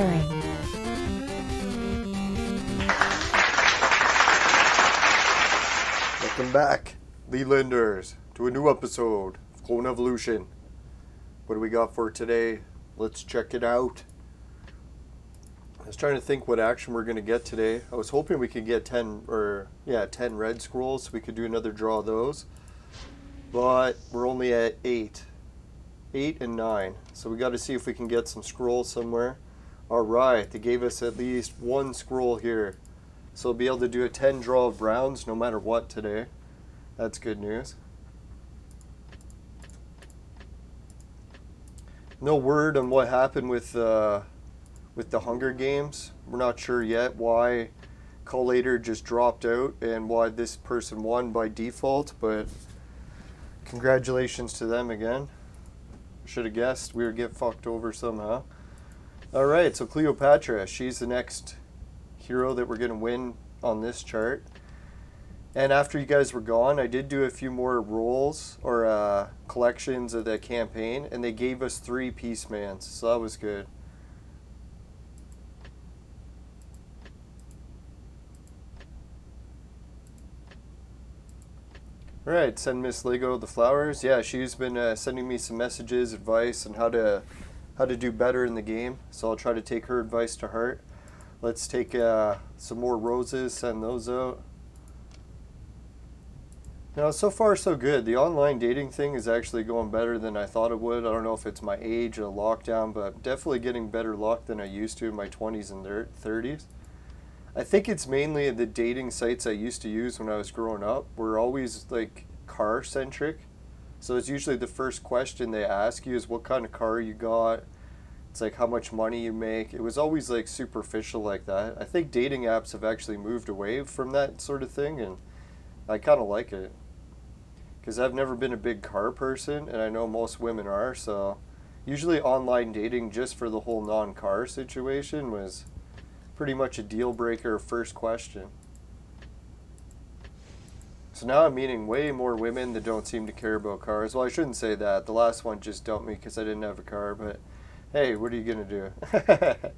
preparing. Welcome back, Lelanders, to a new episode of Clone Evolution. What do we got for today? Let's check it out. I was trying to think what action we're going to get today. I was hoping we could get 10 red scrolls so we could do another draw of those. But we're only at 8. 8 and 9. So we got to see if we can get some scrolls somewhere. Alright, they gave us at least one scroll here. So we'll be able to do a 10 draw of browns no matter what today. That's good news. No word on what happened with the Hunger Games. We're not sure yet why Collator just dropped out and why this person won by default, but congratulations to them again. Should have guessed we would get fucked over somehow. Alright, so Cleopatra, she's the next hero that we're going to win on this chart. And after you guys were gone, I did do a few more rolls or collections of the campaign, and they gave us 3 Peacemans, so that was good. Alright, send Miss Lego the flowers. Yeah, she's been sending me some messages, advice on how to do better in the game, so I'll try to take her advice to heart. Let's take some more roses, send those out. Now, so far so good. The online dating thing is actually going better than I thought it would. I don't know if it's my age or lockdown, but definitely getting better luck than I used to in my 20s and 30s. I think it's mainly the dating sites I used to use when I was growing up were always like car centric. So it's usually the first question they ask you is what kind of car you got. It's like how much money you make. It was always like superficial like that. I think dating apps have actually moved away from that sort of thing, and I kind of like it. Because I've never been a big car person, and I know most women are, so usually online dating just for the whole non-car situation was pretty much a deal breaker first question. So now I'm meeting way more women that don't seem to care about cars. Well, I shouldn't say that. The last one just dumped me because I didn't have a car, but hey, what are you going to do?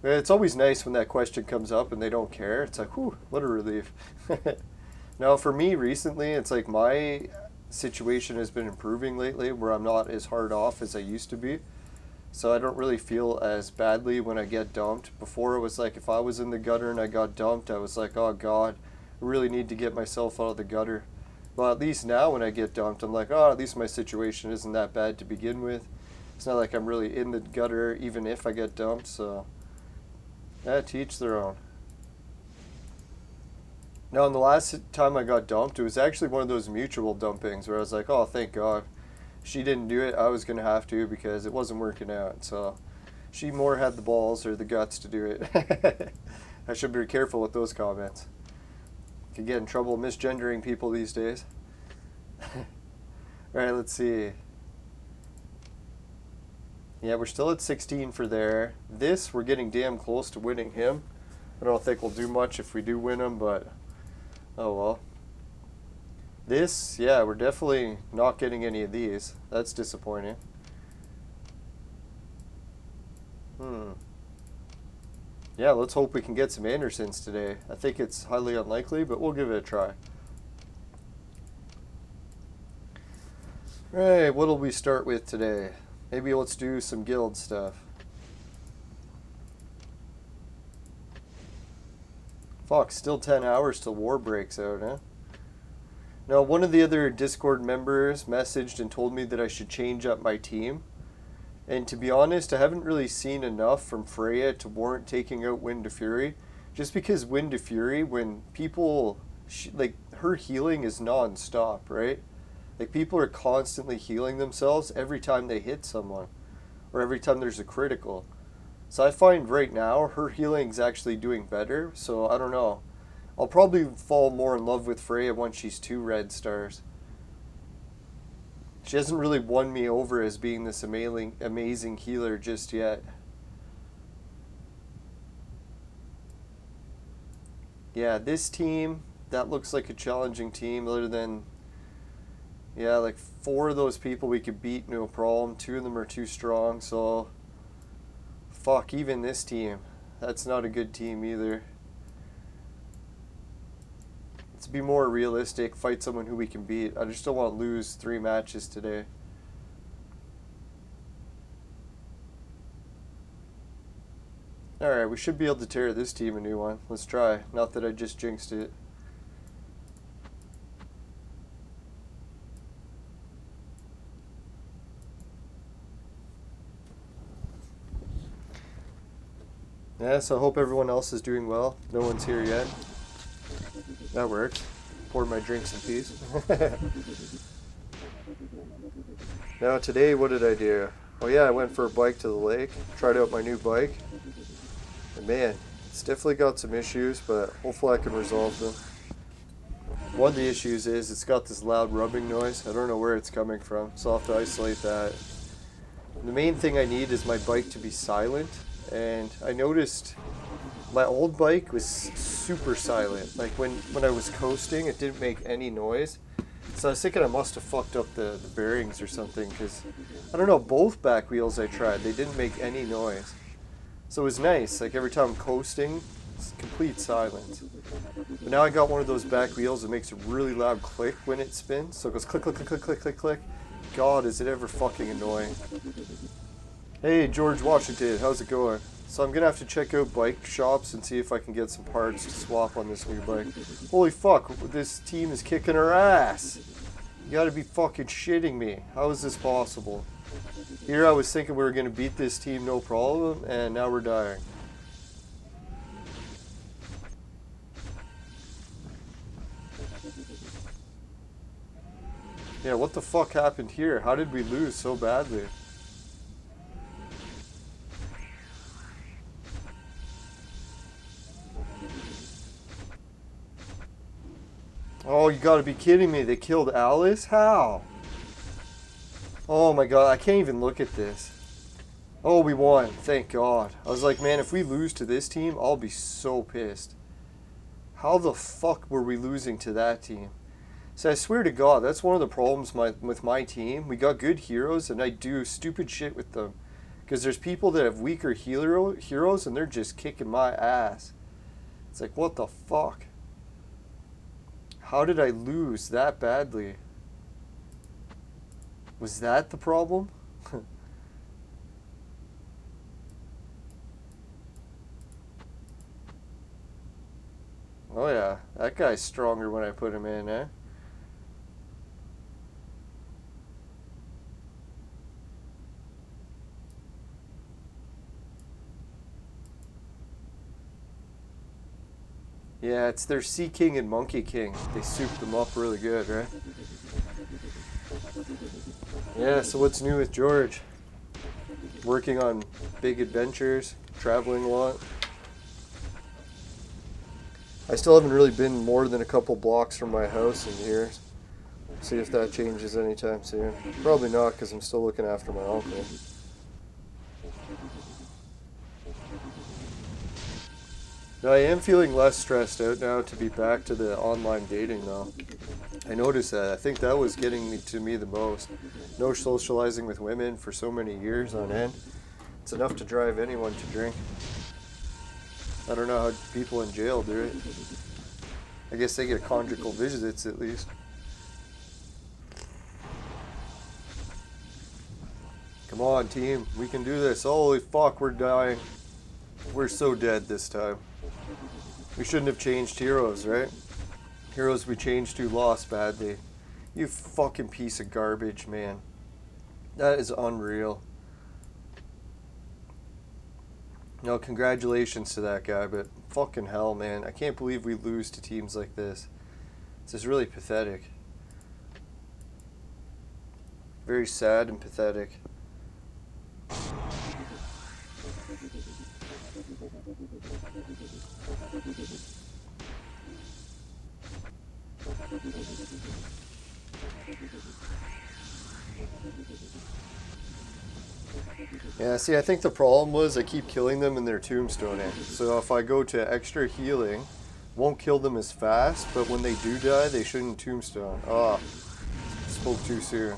It's always nice when that question comes up and they don't care. It's like, whew, what a relief. Now, for me recently, it's like my situation has been improving lately where I'm not as hard off as I used to be. So I don't really feel as badly when I get dumped. Before it was like if I was in the gutter and I got dumped, I was like, oh God, I really need to get myself out of the gutter. Well, at least now when I get dumped, I'm like, oh, at least my situation isn't that bad to begin with. It's not like I'm really in the gutter even if I get dumped, so to each their own. Now, the last time I got dumped, it was actually one of those mutual dumpings where I was like, oh, thank God. She didn't do it, I was going to have to because it wasn't working out. So she more had the balls or the guts to do it. I should be careful with those comments. Could get in trouble misgendering people these days. Alright, let's see. Yeah, we're still at 16 for there. This, we're getting damn close to winning him. I don't think we'll do much if we do win him, but oh well. This, yeah, we're definitely not getting any of these. That's disappointing. Yeah, let's hope we can get some Andersons today. I think it's highly unlikely, but we'll give it a try. Right, what'll we start with today? Maybe let's do some guild stuff. Fuck, still 10 hours till war breaks out, huh? Now, one of the other Discord members messaged and told me that I should change up my team. And to be honest, I haven't really seen enough from Freya to warrant taking out Wind of Fury. Just because Wind of Fury, when people, like, her healing is non-stop, right? Like, people are constantly healing themselves every time they hit someone. Or every time there's a critical. So I find right now, her healing's actually doing better. So, I don't know. I'll probably fall more in love with Freya once she's 2 red stars. She hasn't really won me over as being this amazing healer just yet. Yeah, this team, that looks like a challenging team other than, yeah, like 4 of those people we could beat, no problem. 2 of them are too strong, so Fuck, even this team. That's not a good team either. Let's be more realistic, fight someone who we can beat. I just don't want to lose 3 matches today. Alright, we should be able to tear this team a new one. Let's try. Not that I just jinxed it. Yeah, so I hope everyone else is doing well. No one's here yet. That worked. Pour my drinks in peace. Now today, what did I do? Oh yeah, I went for a bike to the lake. Tried out my new bike. And man, it's definitely got some issues, but hopefully I can resolve them. One of the issues is it's got this loud rubbing noise. I don't know where it's coming from, so I'll have to isolate that. The main thing I need is my bike to be silent. And I noticed my old bike was super silent. Like when I was coasting, it didn't make any noise. So I was thinking I must have fucked up the bearings or something, because I don't know, both back wheels I tried, they didn't make any noise. So it was nice, like every time I'm coasting, it's complete silence. But now I got one of those back wheels that makes a really loud click when it spins. So it goes click, click, click, click, click, click, click. God, is it ever fucking annoying. Hey, George Washington, how's it going? So I'm gonna have to check out bike shops and see if I can get some parts to swap on this new bike. Holy fuck, this team is kicking our ass. You gotta be fucking shitting me. How is this possible? Here I was thinking we were gonna beat this team no problem, and now we're dying. Yeah, what the fuck happened here? How did we lose so badly? Oh, you gotta be kidding me. They killed Alice? How? Oh my god, I can't even look at this. Oh, we won. Thank God. I was like, man, if we lose to this team, I'll be so pissed. How the fuck were we losing to that team? So I swear to God, that's one of the problems with my team. We got good heroes, and I do stupid shit with them. Because there's people that have weaker heroes, and they're just kicking my ass. It's like, what the fuck? How did I lose that badly? Was that the problem? Oh yeah, that guy's stronger when I put him in, eh? Yeah, it's their Sea King and Monkey King. They souped them up really good, right? Yeah, so what's new with George? Working on big adventures, traveling a lot. I still haven't really been more than a couple blocks from my house in here. See if that changes anytime soon. Probably not, because I'm still looking after my uncle. Now, I am feeling less stressed out now to be back to the online dating, though. I noticed that. I think that was getting to me the most. No socializing with women for so many years on end. It's enough to drive anyone to drink. I don't know how people in jail do it. I guess they get conjugal visits at least. Come on, team. We can do this. Holy fuck, we're dying. We're so dead this time. We shouldn't have changed heroes, right? Heroes we changed to lost badly. You fucking piece of garbage, man. That is unreal. No, congratulations to that guy, but fucking hell, man. I can't believe we lose to teams like this. This is really pathetic. Very sad and pathetic. Yeah, see, I think the problem was I keep killing them in their tombstoning. So if I go to extra healing, won't kill them as fast, but when they do die, they shouldn't tombstone. Ah, spoke too soon.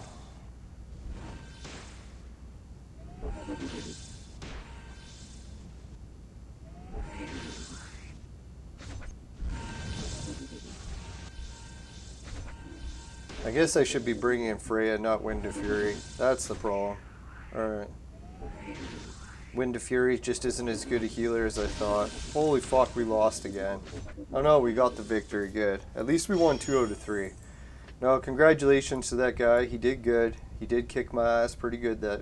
I guess I should be bringing in Freya, not Wind of Fury. That's the problem. Alright. Wind of Fury just isn't as good a healer as I thought. Holy fuck, we lost again. Oh no, we got the victory. Good. At least we won 2 out of 3. No, congratulations to that guy. He did good. He did kick my ass pretty good that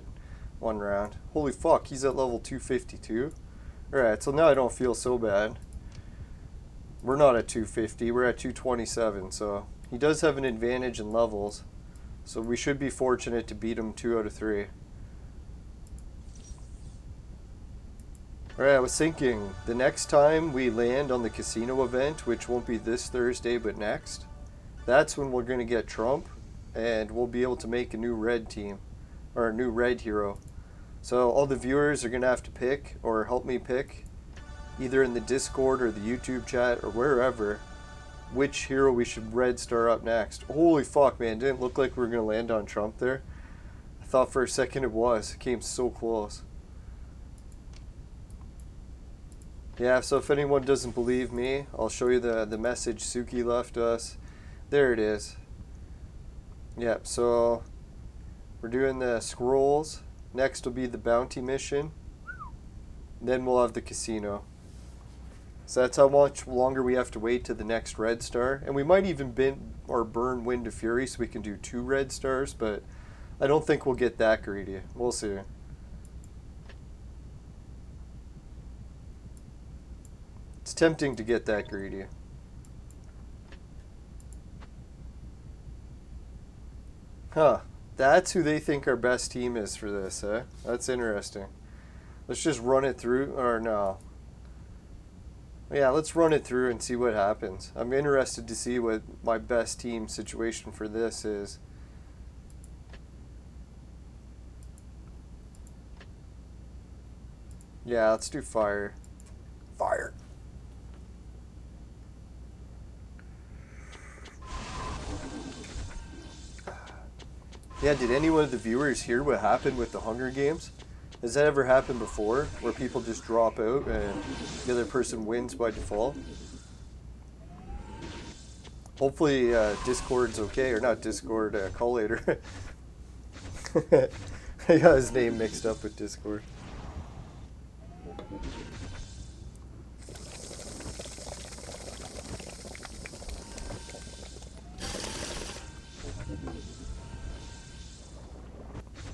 one round. Holy fuck, he's at level 252. Alright, so now I don't feel so bad. We're not at 250, we're at 227, so he does have an advantage in levels. So we should be fortunate to beat him 2 out of 3. Alright, I was thinking, the next time we land on the casino event, which won't be this Thursday but next, that's when we're going to get Trump, and we'll be able to make a new red team, or a new red hero. So all the viewers are going to have to pick, or help me pick, either in the Discord or the YouTube chat or wherever, which hero we should red star up next. Holy fuck, man, didn't look like we were going to land on Trump there. I thought for a second it was. It came so close. Yeah, so if anyone doesn't believe me, I'll show you the message Suki left us. There it is. Yep, so we're doing the scrolls. Next will be the bounty mission. Then we'll have the casino. So that's how much longer we have to wait to the next red star. And we might even burn Wind of Fury so we can do 2 red stars, but I don't think we'll get that greedy. We'll see. It's tempting to get that greedy. Huh. That's who they think our best team is for this, eh? That's interesting. Let's just run it through, or no. Yeah, let's run it through and see what happens. I'm interested to see what my best team situation for this is. Yeah, let's do fire. Fire. Yeah, did any one of the viewers hear what happened with the Hunger Games? Has that ever happened before, where people just drop out and the other person wins by default? Hopefully Discord's okay, or not Discord, Collator. I got his name mixed up with Discord.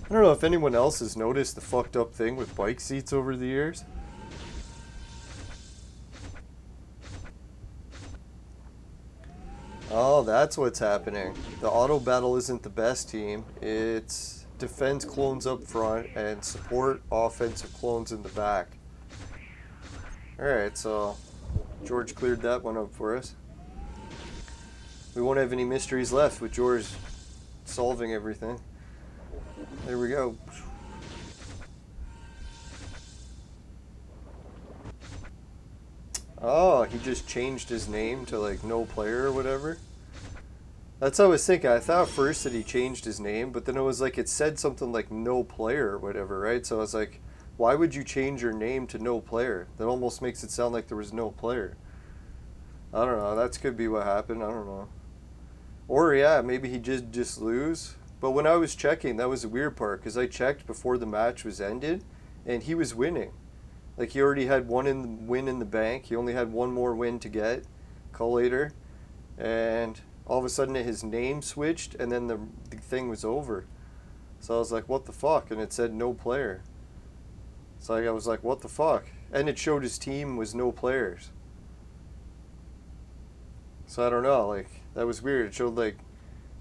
I don't know if anyone else has noticed the fucked up thing with bike seats over the years. Oh, that's what's happening. The auto battle isn't the best team. It's defense clones up front and support offensive clones in the back. Alright, so George cleared that one up for us. We won't have any mysteries left with George solving everything. There we go. Oh, he just changed his name to like no player or whatever. That's what I was thinking. I thought first that he changed his name, but then it was like it said something like no player or whatever, right? So I was like, why would you change your name to no player? That almost makes it sound like there was no player. I don't know. That could be what happened. I don't know. Or yeah, maybe he just lose. But when I was checking, that was the weird part, because I checked before the match was ended, and he was winning. Like, he already had win in the bank. He only had one more win to get, Collator. And all of a sudden his name switched, and then the thing was over. So I was like, what the fuck? And it said no player. So I was like, what the fuck? And it showed his team was no players. So I don't know, like, that was weird. It showed, like,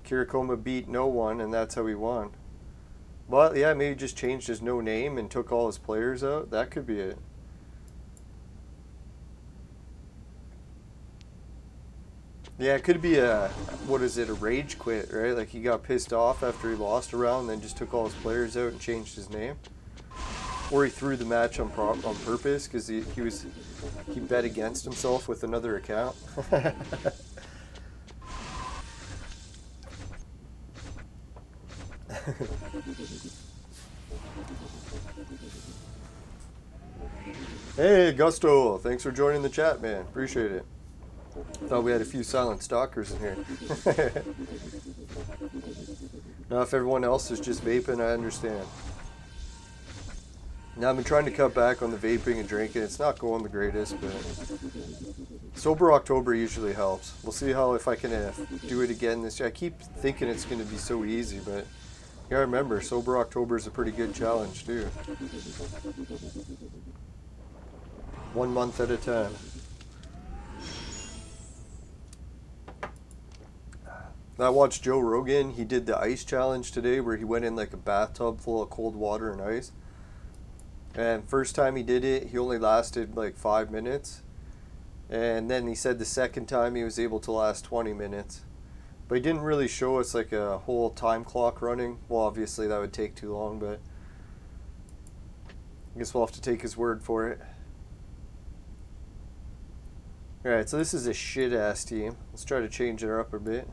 Kirakoma beat no one, and that's how he won. But yeah, maybe he just changed his no name and took all his players out. That could be it. Yeah, it could be a, what is it, a rage quit, right? Like he got pissed off after he lost a round and then just took all his players out and changed his name. Or he threw the match on purpose because he bet against himself with another account. Hey Gusto, thanks for joining the chat, man. Appreciate it. Thought we had a few silent stalkers in here. Now, if everyone else is just vaping, I understand. Now, I've been trying to cut back on the vaping and drinking. It's not going the greatest, but Sober October usually helps. We'll see how if I can do it again this year. I keep thinking it's going to be so easy, but you gotta remember, Sober October is a pretty good challenge, too. 1 month at a time. I watched Joe Rogan. He did the ice challenge today where he went in like a bathtub full of cold water and ice. And first time he did it, he only lasted like 5 minutes. And then he said the second time he was able to last 20 minutes. But he didn't really show us like a whole time clock running. Well, obviously that would take too long, but I guess we'll have to take his word for it. Alright, so this is a shit-ass team. Let's try to change it up a bit.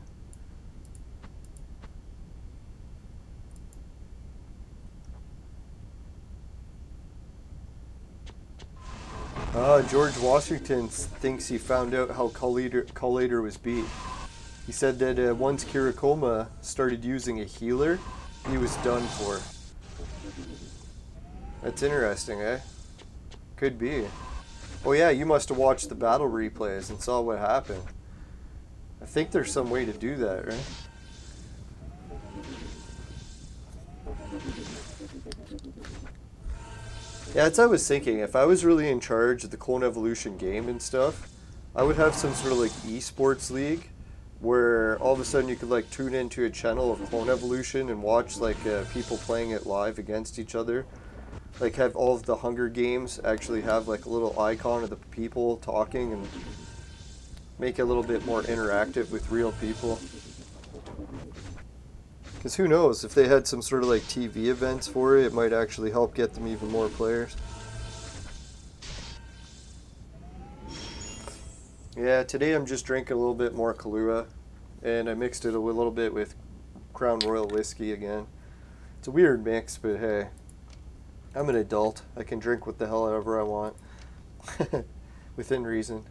George Washington thinks he found out how Collator was beat. He said that once Kirakoma started using a healer, he was done for. That's interesting, eh? Could be. Oh yeah, you must have watched the battle replays and saw what happened. I think there's some way to do that, right? Yeah, that's what I was thinking. If I was really in charge of the Clone Evolution game and stuff, I would have some sort of like esports league where all of a sudden you could like tune into a channel of Clone Evolution and watch like people playing it live against each other. Like have all of the Hunger Games actually have like a little icon of the people talking and make it a little bit more interactive with real people. Because who knows, if they had some sort of like TV events for it, it might actually help get them even more players. Yeah, today I'm just drinking a little bit more Kahlua, and I mixed it a little bit with Crown Royal whiskey again. It's a weird mix, but hey, I'm an adult. I can drink what the hell ever I want. Within reason.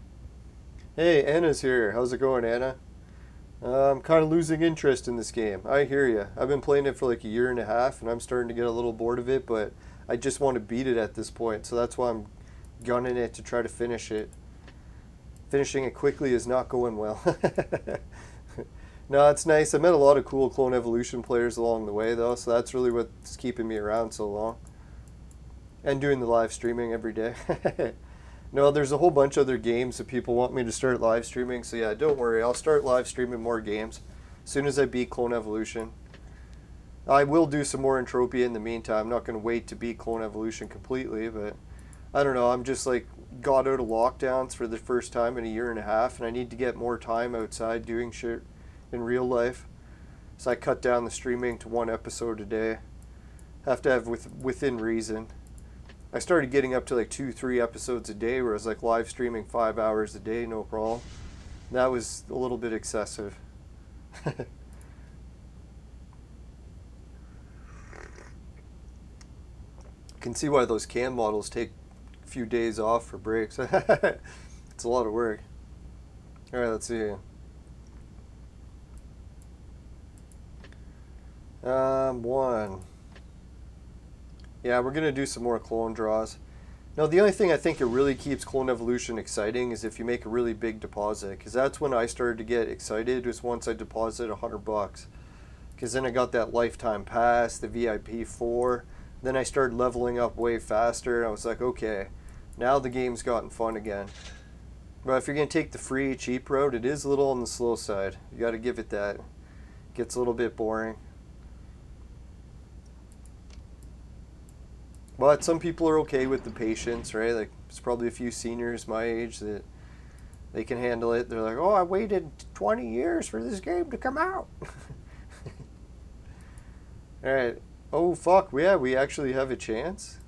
Hey, Anna's here. How's it going, Anna? I'm kind of losing interest in this game. I hear you. I've been playing it for like a year and a half, and I'm starting to get a little bored of it, but I just want to beat it at this point, so that's why I'm gunning it to try to finish it. Finishing it quickly is not going well. No, it's nice. I met a lot of cool Clone Evolution players along the way, though, so that's really what's keeping me around so long. And doing the live streaming every day. No, there's a whole bunch of other games that people want me to start live streaming, so yeah, don't worry. I'll start live streaming more games as soon as I beat Clone Evolution. I will do some more Entropia in the meantime. I'm not going to wait to beat Clone Evolution completely, but I don't know. I'm just like got out of lockdowns for the first time in a year and a half, and I need to get more time outside doing shit in real life. So I cut down the streaming to 1 episode a day. Have to have within reason. I started getting up to like 2-3 episodes a day, where I was like live streaming 5 hours a day, no problem. That was a little bit excessive. Can see why those cam models take a few days off for breaks. It's a lot of work. All right, let's see. One. Yeah, we're going to do some more clone draws. Now, the only thing I think that really keeps Clone Evolution exciting is if you make a really big deposit. Because that's when I started to get excited, was once I deposited $100. Because then I got that lifetime pass, the VIP 4. Then I started leveling up way faster. And I was like, okay, now the game's gotten fun again. But if you're going to take the free, cheap route, it is a little on the slow side. You got to give it that. It gets a little bit boring. But some people are okay with the patience, right? Like, there's probably a few seniors my age that they can handle it. They're like, oh, I waited 20 years for this game to come out. All right. Oh, fuck. Yeah, we actually have a chance.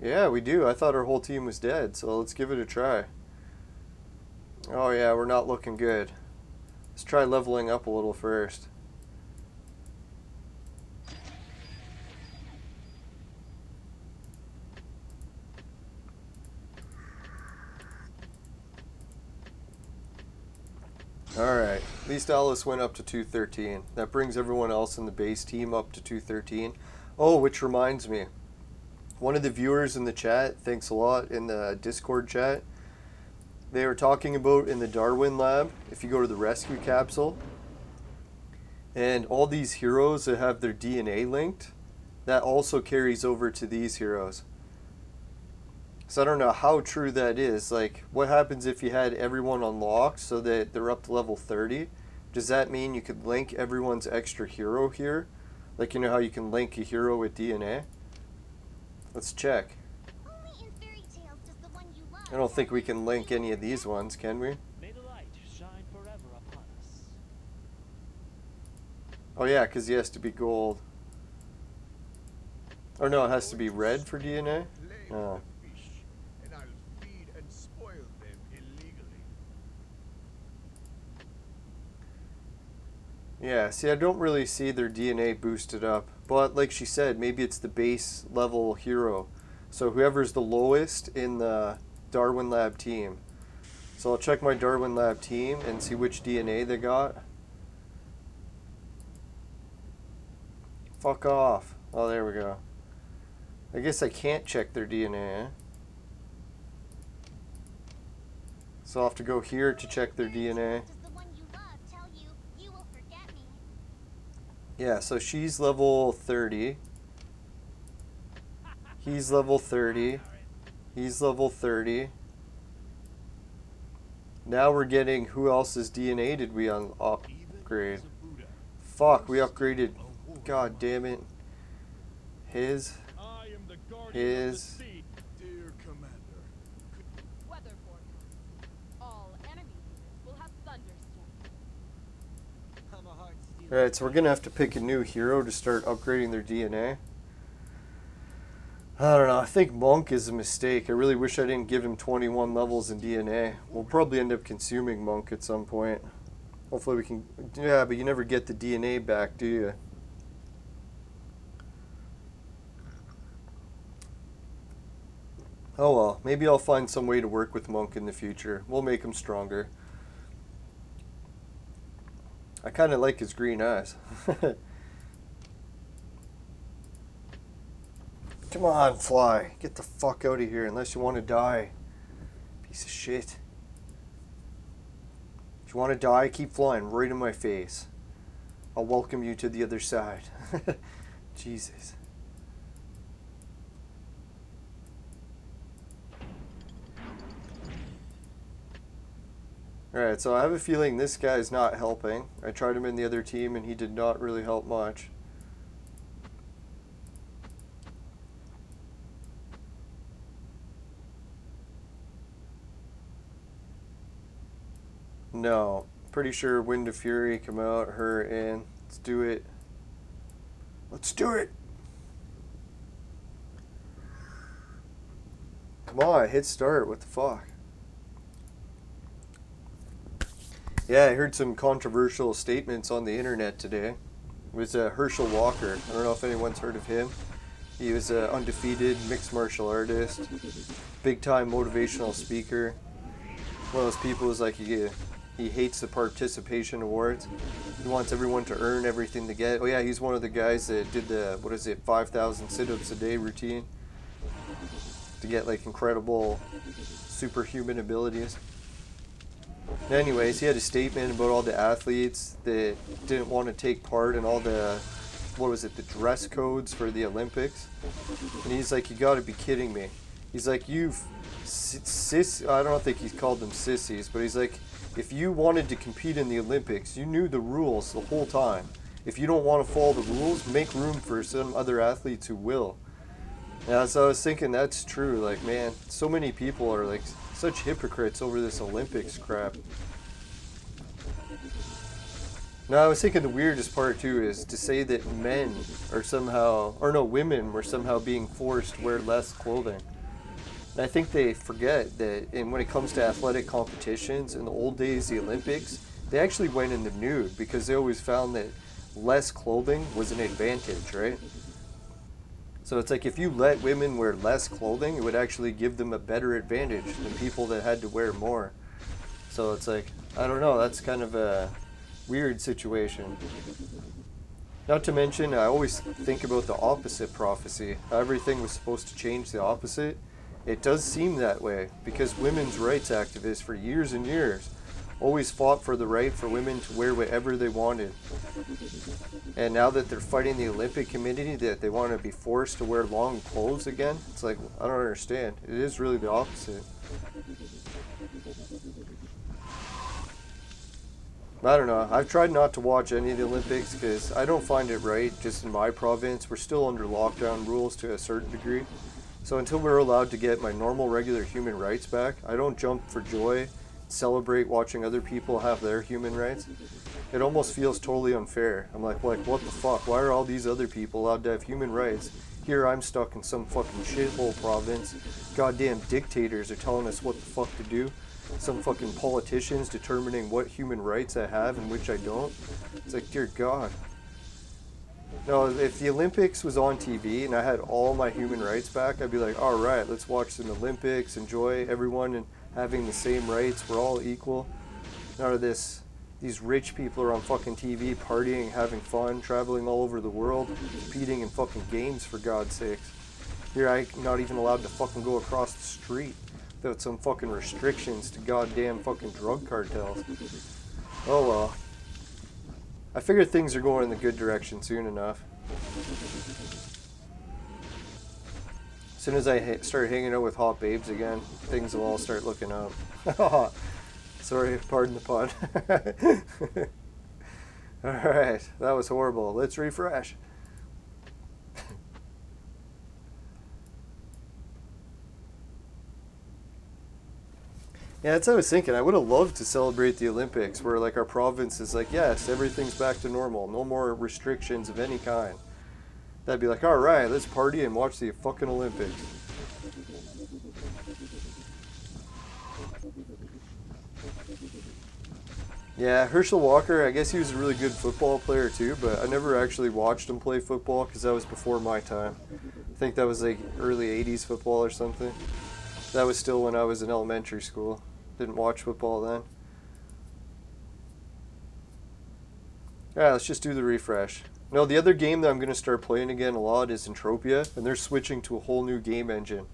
Yeah, we do. I thought our whole team was dead, so let's give it a try. Oh, yeah, we're not looking good. Let's try leveling up a little first. Alright, at least Alice went up to 213. That brings everyone else in the base team up to 213. Oh, which reminds me. One of the viewers in the chat, thanks a lot, in the Discord chat, they were talking about in the Darwin lab, if you go to the rescue capsule, and all these heroes that have their DNA linked, that also carries over to these heroes. So I don't know how true that is. Like, what happens if you had everyone unlocked so that they're up to level 30? Does that mean you could link everyone's extra hero here? Like, you know how you can link a hero with DNA? Let's check. I don't think we can link any of these ones, can we? Oh yeah, because he has to be gold. Or no, it has to be red for DNA? Oh. Yeah, see, I don't really see their DNA boosted up. But like she said, maybe it's the base level hero. So whoever's the lowest in the Darwin Lab team. So I'll check my Darwin Lab team and see which DNA they got. Fuck off. Oh, there we go. I guess I can't check their DNA, eh? So I'll have to go here to check their DNA. Yeah, so she's level 30. He's level 30. He's level 30. Now we're getting who else's DNA did we upgrade? Fuck, we upgraded. God damn it. His. Alright, so we're gonna have to pick a new hero to start upgrading their DNA. I don't know, I think Monk is a mistake. I really wish I didn't give him 21 levels in DNA. We'll probably end up consuming Monk at some point. Hopefully we can... Yeah, but you never get the DNA back, do you? Oh well, maybe I'll find some way to work with Monk in the future. We'll make him stronger. I kind of like his green eyes. Come on, fly. Get the fuck out of here unless you want to die. Piece of shit. If you want to die, keep flying right in my face. I'll welcome you to the other side. Jesus. Alright, so I have a feeling this guy's not helping. I tried him in the other team and he did not really help much. No. Pretty sure Wind of Fury, come out, her in. Let's do it. Let's do it! Come on, hit start, what the fuck? Yeah, I heard some controversial statements on the internet today. It was Herschel Walker. I don't know if anyone's heard of him. He was an undefeated mixed martial artist, big time motivational speaker. One of those people who's like he hates the participation awards. He wants everyone to earn everything they get. Oh yeah, he's one of the guys that did the 5,000 sit-ups a day routine to get like incredible superhuman abilities. Anyways, he had a statement about all the athletes that didn't want to take part in all the, the dress codes for the Olympics. And he's like, you gotta be kidding me. He's like, I don't think he's called them sissies, but he's like, if you wanted to compete in the Olympics, you knew the rules the whole time. If you don't want to follow the rules, make room for some other athletes who will. Yeah, so I was thinking that's true. Like, man, so many people are like such hypocrites over this Olympics crap. Now, I was thinking the weirdest part too is to say that men are somehow, or no, women were somehow being forced to wear less clothing. And I think they forget that when it comes to athletic competitions, in the old days, the Olympics, they actually went in the nude because they always found that less clothing was an advantage, right? So it's like if you let women wear less clothing, it would actually give them a better advantage than people that had to wear more. So it's like, I don't know, that's kind of a weird situation. Not to mention, I always think about the opposite prophecy. Everything was supposed to change the opposite. It does seem that way, because women's rights activists for years and years always fought for the right for women to wear whatever they wanted. And now that they're fighting the Olympic Committee that they want to be forced to wear long clothes again, it's like, I don't understand. It is really the opposite. I don't know. I've tried not to watch any of the Olympics because I don't find it right. Just in my province, we're still under lockdown rules to a certain degree. So until we're allowed to get my normal, regular human rights back, I don't jump for joy, celebrate watching other people have their human rights. It almost feels totally unfair. I'm like, what the fuck? Why are all these other people allowed to have human rights? Here I'm stuck in some fucking shithole province. Goddamn dictators are telling us what the fuck to do. Some fucking politicians determining what human rights I have and which I don't. It's like, dear God. No, if the Olympics was on TV and I had all my human rights back, I'd be like, alright, let's watch some Olympics, enjoy everyone and having the same rights, we're all equal. None of this, these rich people are on fucking TV partying, having fun, traveling all over the world, competing in fucking games for God's sakes. Here I'm not even allowed to fucking go across the street without some fucking restrictions to goddamn fucking drug cartels. Oh well. I figure things are going in the good direction soon enough. As soon as I start hanging out with hot babes again, things will all start looking up. Sorry, pardon the pun. Alright, that was horrible. Let's refresh. Yeah, that's what I was thinking. I would have loved to celebrate the Olympics where like our province is like, yes, everything's back to normal. No more restrictions of any kind. That'd be like, alright, let's party and watch the fucking Olympics. Yeah, Herschel Walker, I guess he was a really good football player too, but I never actually watched him play football because that was before my time. I think that was like early 80s football or something. That was still when I was in elementary school. Didn't watch football then. Alright, let's just do the refresh. No, the other game that I'm going to start playing again a lot is Entropia, and they're switching to a whole new game engine.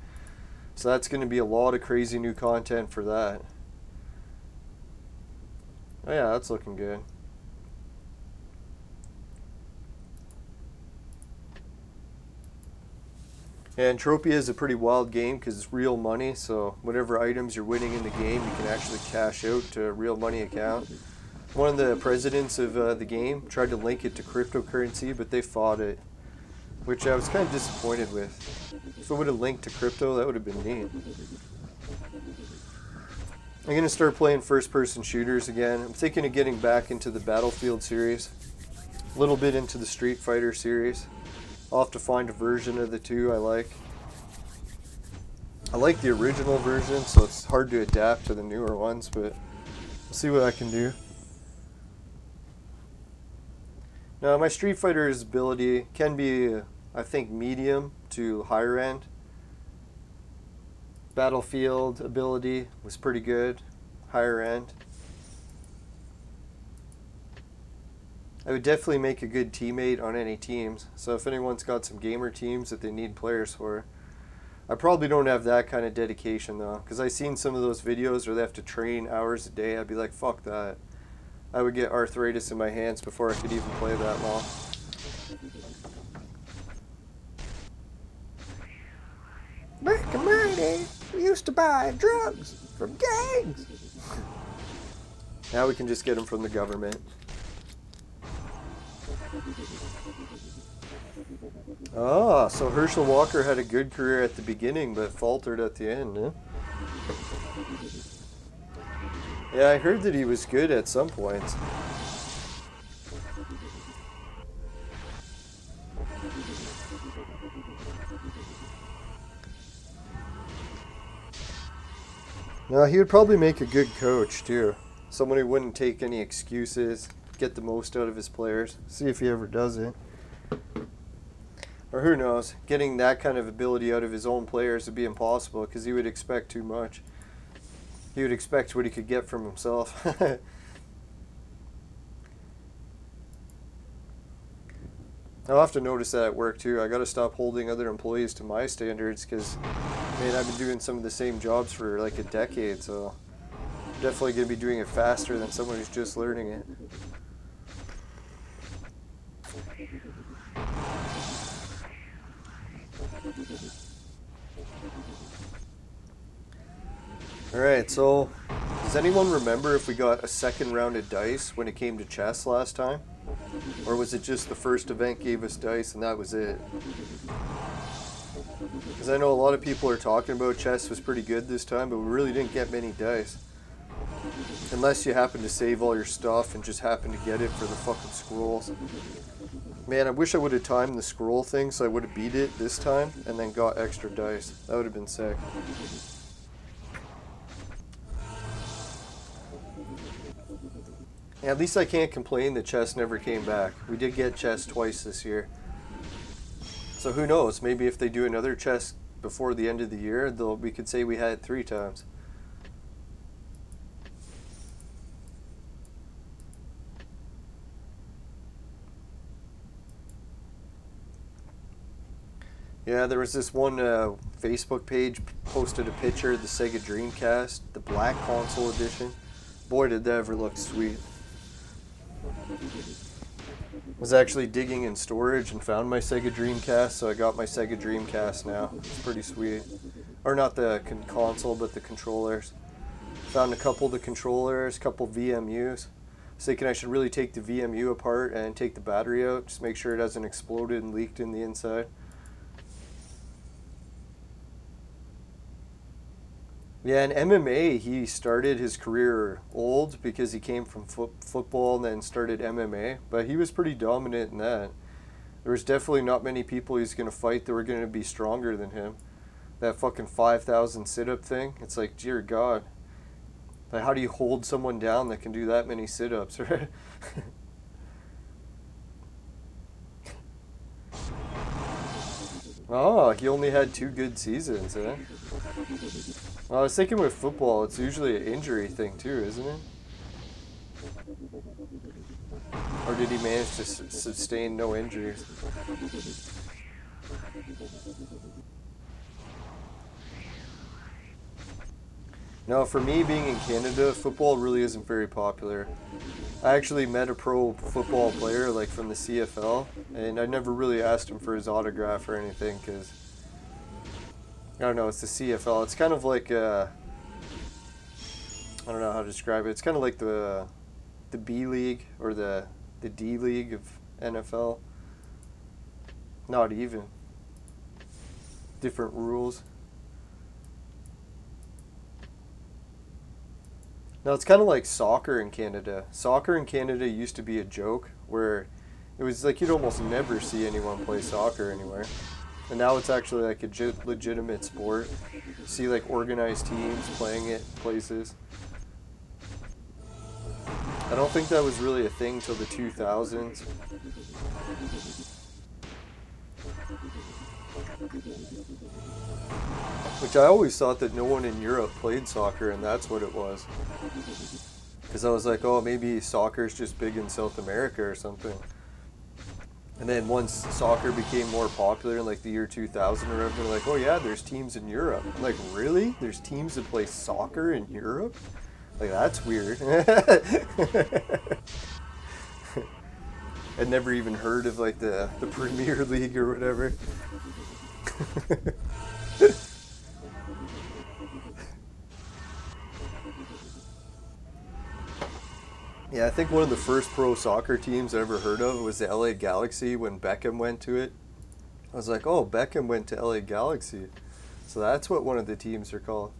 So that's going to be a lot of crazy new content for that. Oh yeah, that's looking good. And Entropia is a pretty wild game because it's real money, so whatever items you're winning in the game, you can actually cash out to a real money account. One of the presidents of the game tried to link it to cryptocurrency, but they fought it, which I was kind of disappointed with. If it would have linked to crypto, that would have been neat. I'm going to start playing first-person shooters again. I'm thinking of getting back into the Battlefield series, a little bit into the Street Fighter series. I'll have to find a version of the two I like. I like the original version, so it's hard to adapt to the newer ones, but we'll see what I can do. Now, my Street Fighter's ability can be, I think, medium to higher end. Battlefield ability was pretty good, higher end. I would definitely make a good teammate on any teams, so if anyone's got some gamer teams that they need players for. I probably don't have that kind of dedication though, because I've seen some of those videos where they have to train hours a day. I'd be like, fuck that. I would get arthritis in my hands before I could even play that long. Back in my day, we used to buy drugs from gangs. Now we can just get them from the government. Ah, so Herschel Walker had a good career at the beginning, but faltered at the end, huh? Yeah, I heard that he was good at some points. Now, he would probably make a good coach, too. Someone who wouldn't take any excuses, get the most out of his players. See if he ever does it. Or who knows, getting that kind of ability out of his own players would be impossible because he would expect too much. He would expect what he could get from himself. I'll have to notice that at work too. I gotta stop holding other employees to my standards because, man, I've been doing some of the same jobs for like a decade, so I'm definitely gonna be doing it faster than someone who's just learning it. Alright, so does anyone remember if we got a second round of dice when it came to chess last time? Or was it just the first event gave us dice and that was it? Because I know a lot of people are talking about chess was pretty good this time, but we really didn't get many dice. Unless you happen to save all your stuff and just happen to get it for the fucking scrolls. Man, I wish I would have timed the scroll thing so I would have beat it this time and then got extra dice. That would have been sick. Yeah, at least I can't complain that chess never came back. We did get chess twice this year. So who knows, maybe if they do another chess before the end of the year, we could say we had it 3 times. Yeah, there was this one Facebook page posted a picture of the Sega Dreamcast, the Black Console Edition. Boy, did that ever look sweet. Was actually digging in storage and found my Sega Dreamcast, so I got my Sega Dreamcast now. It's pretty sweet. Or not the console, but the controllers. Found a couple of the controllers, a couple VMUs. I was thinking I should really take the VMU apart and take the battery out, just make sure it hasn't exploded and leaked in the inside. Yeah, in MMA, he started his career old because he came from football and then started MMA. But he was pretty dominant in that. There was definitely not many people he's going to fight that were going to be stronger than him. That fucking 5,000 sit-up thing, it's like, dear God. Like, how do you hold someone down that can do that many sit-ups, right? Oh, he only had 2 good seasons, eh? Well, I was thinking with football, it's usually an injury thing too, isn't it? Or did he manage to sustain no injuries? No, for me, being in Canada, football really isn't very popular. I actually met a pro football player, like from the CFL, and I never really asked him for his autograph or anything, because, I don't know, it's the CFL. It's kind of like, I don't know how to describe it. It's kind of like the B League, or the D League of NFL. Not even. Different rules. No, it's kind of like soccer in Canada. Soccer in Canada used to be a joke where it was like you'd almost never see anyone play soccer anywhere. And now it's actually like a legitimate sport. You see like organized teams playing it places. I don't think that was really a thing till the 2000s. Which I always thought that no one in Europe played soccer, and that's what it was. Because I was like, oh, maybe soccer's just big in South America or something. And then once soccer became more popular in like the year 2000 or whatever, they're like, oh yeah, there's teams in Europe. I'm like, really? There's teams that play soccer in Europe? Like, that's weird. I'd never even heard of like the Premier League or whatever. Yeah, I think one of the first pro soccer teams I ever heard of was the LA Galaxy when Beckham went to it. I was like, oh, Beckham went to LA Galaxy. So that's what one of the teams are called.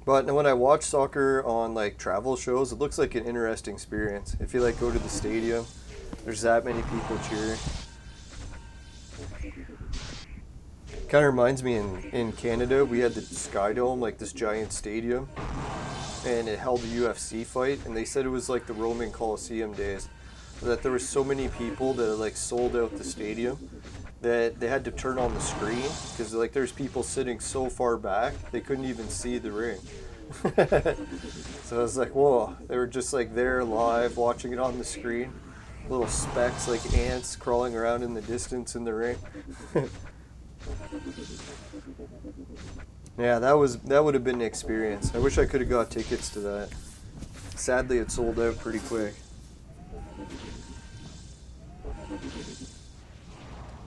But when I watch soccer on like travel shows, it looks like an interesting experience. If you like go to the stadium, there's that many people cheering. Kind of reminds me in Canada, we had the Sky Dome, like this giant stadium, and it held a UFC fight, and they said it was like the Roman Coliseum days, that there were so many people that like sold out the stadium that they had to turn on the screen because like there's people sitting so far back they couldn't even see the ring. So I was like, whoa, they were just like there live watching it on the screen. Little specks like ants crawling around in the distance in the rain. Yeah, that would have been an experience. I wish I could have got tickets to that. Sadly, it sold out pretty quick.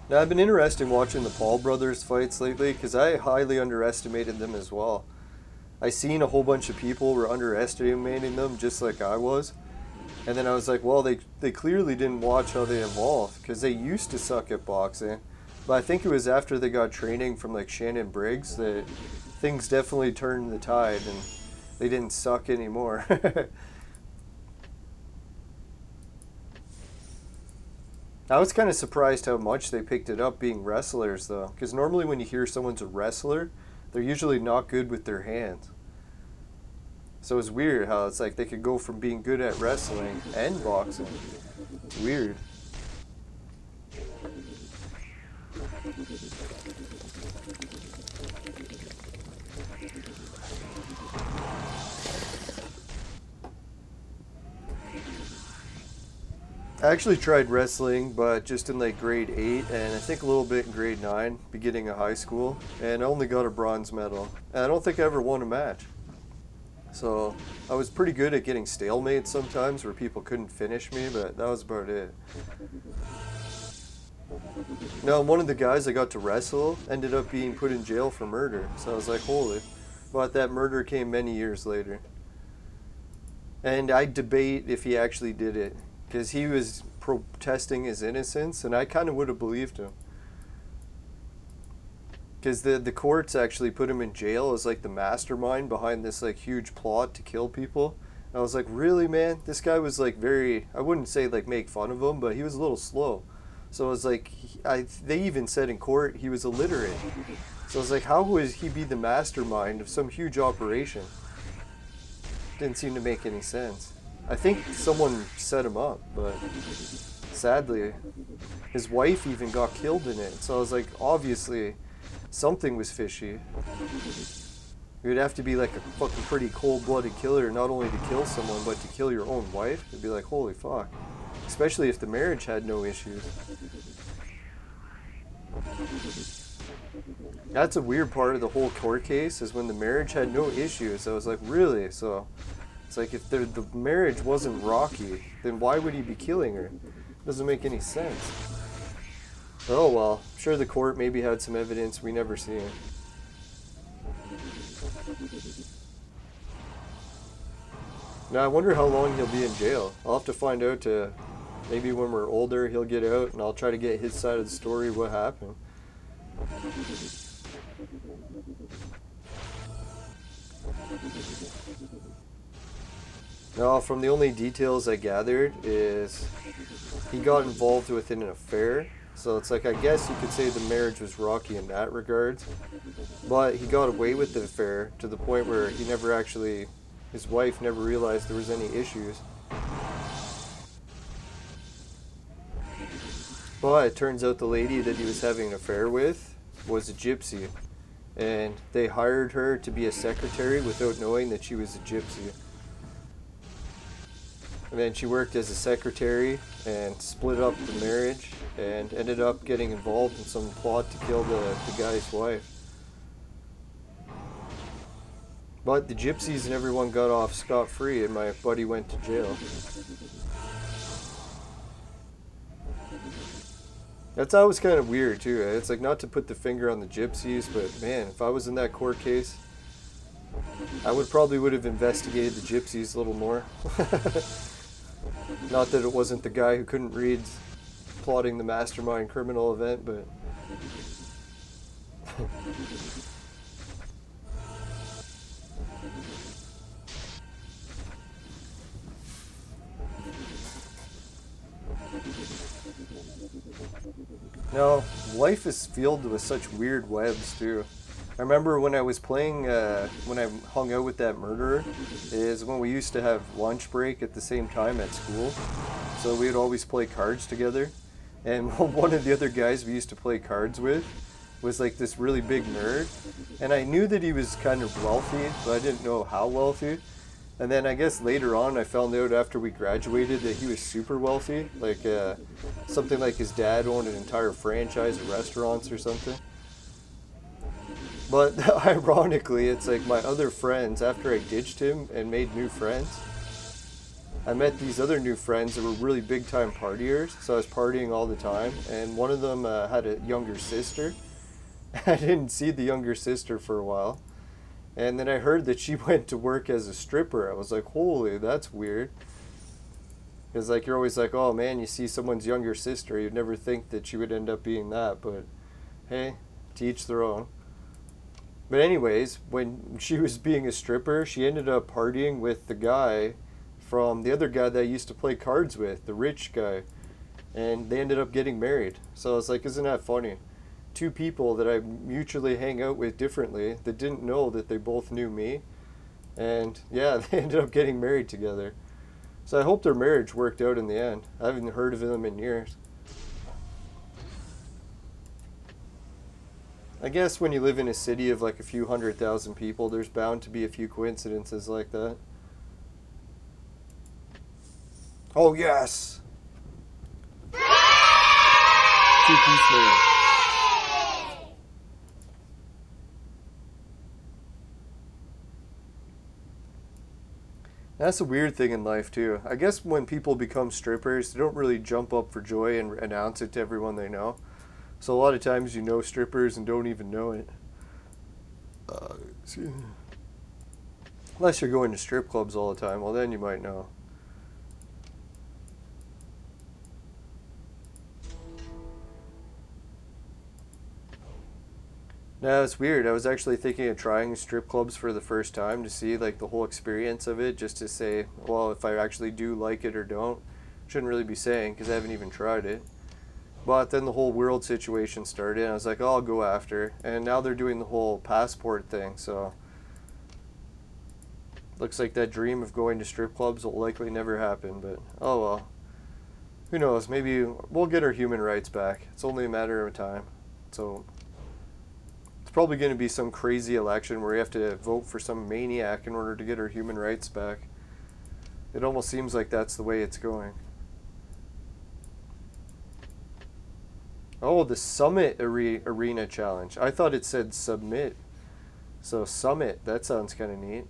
Now, I've been interested in watching the Paul brothers fights lately because I highly underestimated them as well. I seen a whole bunch of people were underestimating them just like I was. And then I was like, well, they clearly didn't watch how they evolved because they used to suck at boxing. But I think it was after they got training from like Shannon Briggs that things definitely turned the tide and they didn't suck anymore. I was kind of surprised how much they picked it up being wrestlers though, because normally when you hear someone's a wrestler, they're usually not good with their hands. So it's weird how it's like they could go from being good at wrestling and boxing. It's weird. I actually tried wrestling, but just in like grade 8 and I think a little bit in grade 9, beginning of high school, and I only got a bronze medal. And I don't think I ever won a match. So I was pretty good at getting stalemates sometimes where people couldn't finish me, but that was about it. Now, one of the guys I got to wrestle ended up being put in jail for murder. So I was like, holy. But that murder came many years later. And I debate if he actually did it, because he was protesting his innocence, and I kind of would have believed him. Because the courts actually put him in jail as like the mastermind behind this like huge plot to kill people. And I was like, really, man? This guy was like very, I wouldn't say like make fun of him, but he was a little slow. So I was like, they even said in court he was illiterate. So I was like, how would he be the mastermind of some huge operation? Didn't seem to make any sense. I think someone set him up, but sadly, his wife even got killed in it. So I was like, obviously, something was fishy. You would have to be like a fucking pretty cold-blooded killer, not only to kill someone, but to kill your own wife. It'd be like, holy fuck. Especially if the marriage had no issues. That's a weird part of the whole court case, is when the marriage had no issues. I was like, really? So it's like, if the marriage wasn't rocky, then why would he be killing her? Doesn't make any sense. Oh well, I'm sure the court maybe had some evidence we never seen. Now I wonder how long he'll be in jail. I'll have to find out. Maybe when we're older he'll get out and I'll try to get his side of the story, what happened. Now, from the only details I gathered is he got involved within an affair. So it's like, I guess you could say the marriage was rocky in that regard. But he got away with the affair to the point where he never actually, his wife never realized there was any issues. But it turns out the lady that he was having an affair with was a gypsy. And they hired her to be a secretary without knowing that she was a gypsy. And then she worked as a secretary and split up the marriage and ended up getting involved in some plot to kill the guy's wife. But the gypsies and everyone got off scot-free and my buddy went to jail. That's always kind of weird too. It's like, not to put the finger on the gypsies, but man, if I was in that court case, I would have investigated the gypsies a little more. Not that it wasn't the guy who couldn't read plotting the mastermind criminal event, but no, life is filled with such weird webs too. I remember when I was playing, when I hung out with that murderer, is when we used to have lunch break at the same time at school. So we would always play cards together. And one of the other guys we used to play cards with, was like this really big nerd, and I knew that he was kind of wealthy, but I didn't know how wealthy. And then I guess later on I found out after we graduated that he was super wealthy, like something like his dad owned an entire franchise of restaurants or something. But ironically, it's like my other friends, after I ditched him and made new friends, I met these other new friends that were really big time partiers, so I was partying all the time, and one of them had a younger sister. I didn't see the younger sister for a while. And then I heard that she went to work as a stripper. I was like, holy, that's weird. Because like you're always like, oh man, you see someone's younger sister, you'd never think that she would end up being that. But hey, to each their own. But anyways, when she was being a stripper, she ended up partying with the guy from the other guy that I used to play cards with, the rich guy. And they ended up getting married. So I was like, isn't that funny? Two people that I mutually hang out with differently that didn't know that they both knew me, and yeah, they ended up getting married together. So I hope their marriage worked out in the end. I haven't heard of them in years. I guess when you live in a city of like a few 100,000 people, there's bound to be a few coincidences like that. Oh yes! Two-piece man. That's a weird thing in life too. I guess when people become strippers, they don't really jump up for joy and announce it to everyone they know. So a lot of times you know strippers and don't even know it. Unless you're going to strip clubs all the time, well then you might know. No, it's weird. I was actually thinking of trying strip clubs for the first time to see like the whole experience of it, just to say, well, if I actually do like it or don't. Shouldn't really be saying because I haven't even tried it. But then the whole world situation started and I was like, oh, I'll go after. And now they're doing the whole passport thing, so looks like that dream of going to strip clubs will likely never happen, but oh well. Who knows, maybe we'll get our human rights back. It's only a matter of time. So it's probably going to be some crazy election where you have to vote for some maniac in order to get our human rights back. It almost seems like that's the way it's going. Oh, the Summit Arena Challenge. I thought it said Submit. So Summit, that sounds kind of neat.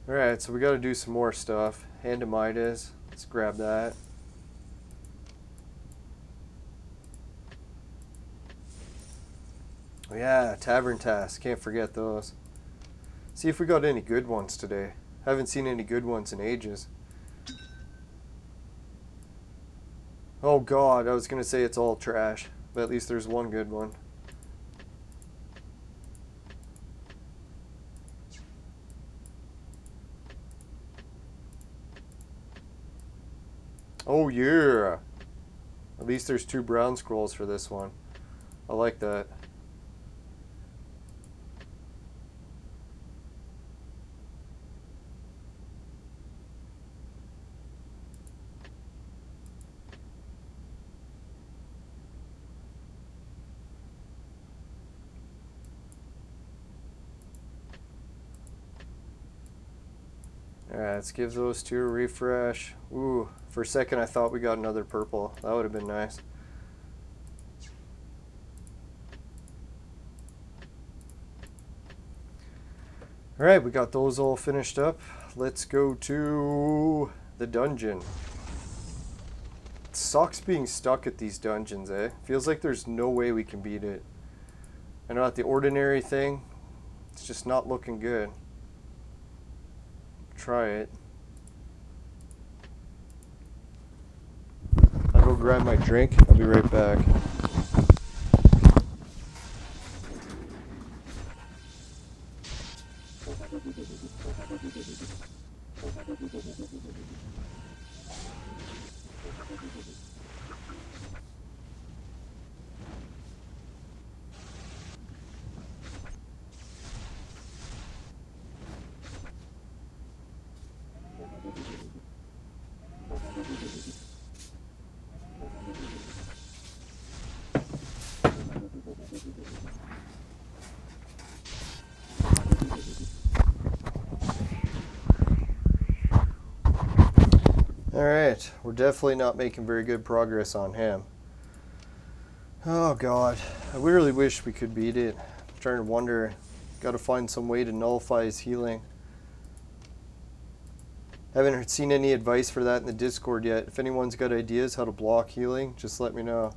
Alright, so we got to do some more stuff. Hand to Midas. Let's grab that. Oh yeah, Tavern Tasks. Can't forget those. See if we got any good ones today. Haven't seen any good ones in ages. Oh god, I was going to say it's all trash. But at least there's one good one. Oh yeah! At least there's 2 brown scrolls for this one. I like that. Alright, let's give those 2 a refresh. Ooh, for a second I thought we got another purple. That would have been nice. Alright, we got those all finished up. Let's go to the dungeon. It sucks being stuck at these dungeons, eh? Feels like there's no way we can beat it. I know at the ordinary thing, it's just not looking good. Try it. I'll go grab my drink. I'll be right back. Alright, we're definitely not making very good progress on him. Oh god, I really wish we could beat it. I'm trying to wonder, gotta find some way to nullify his healing. Haven't seen any advice for that in the Discord yet. If anyone's got ideas how to block healing, just let me know.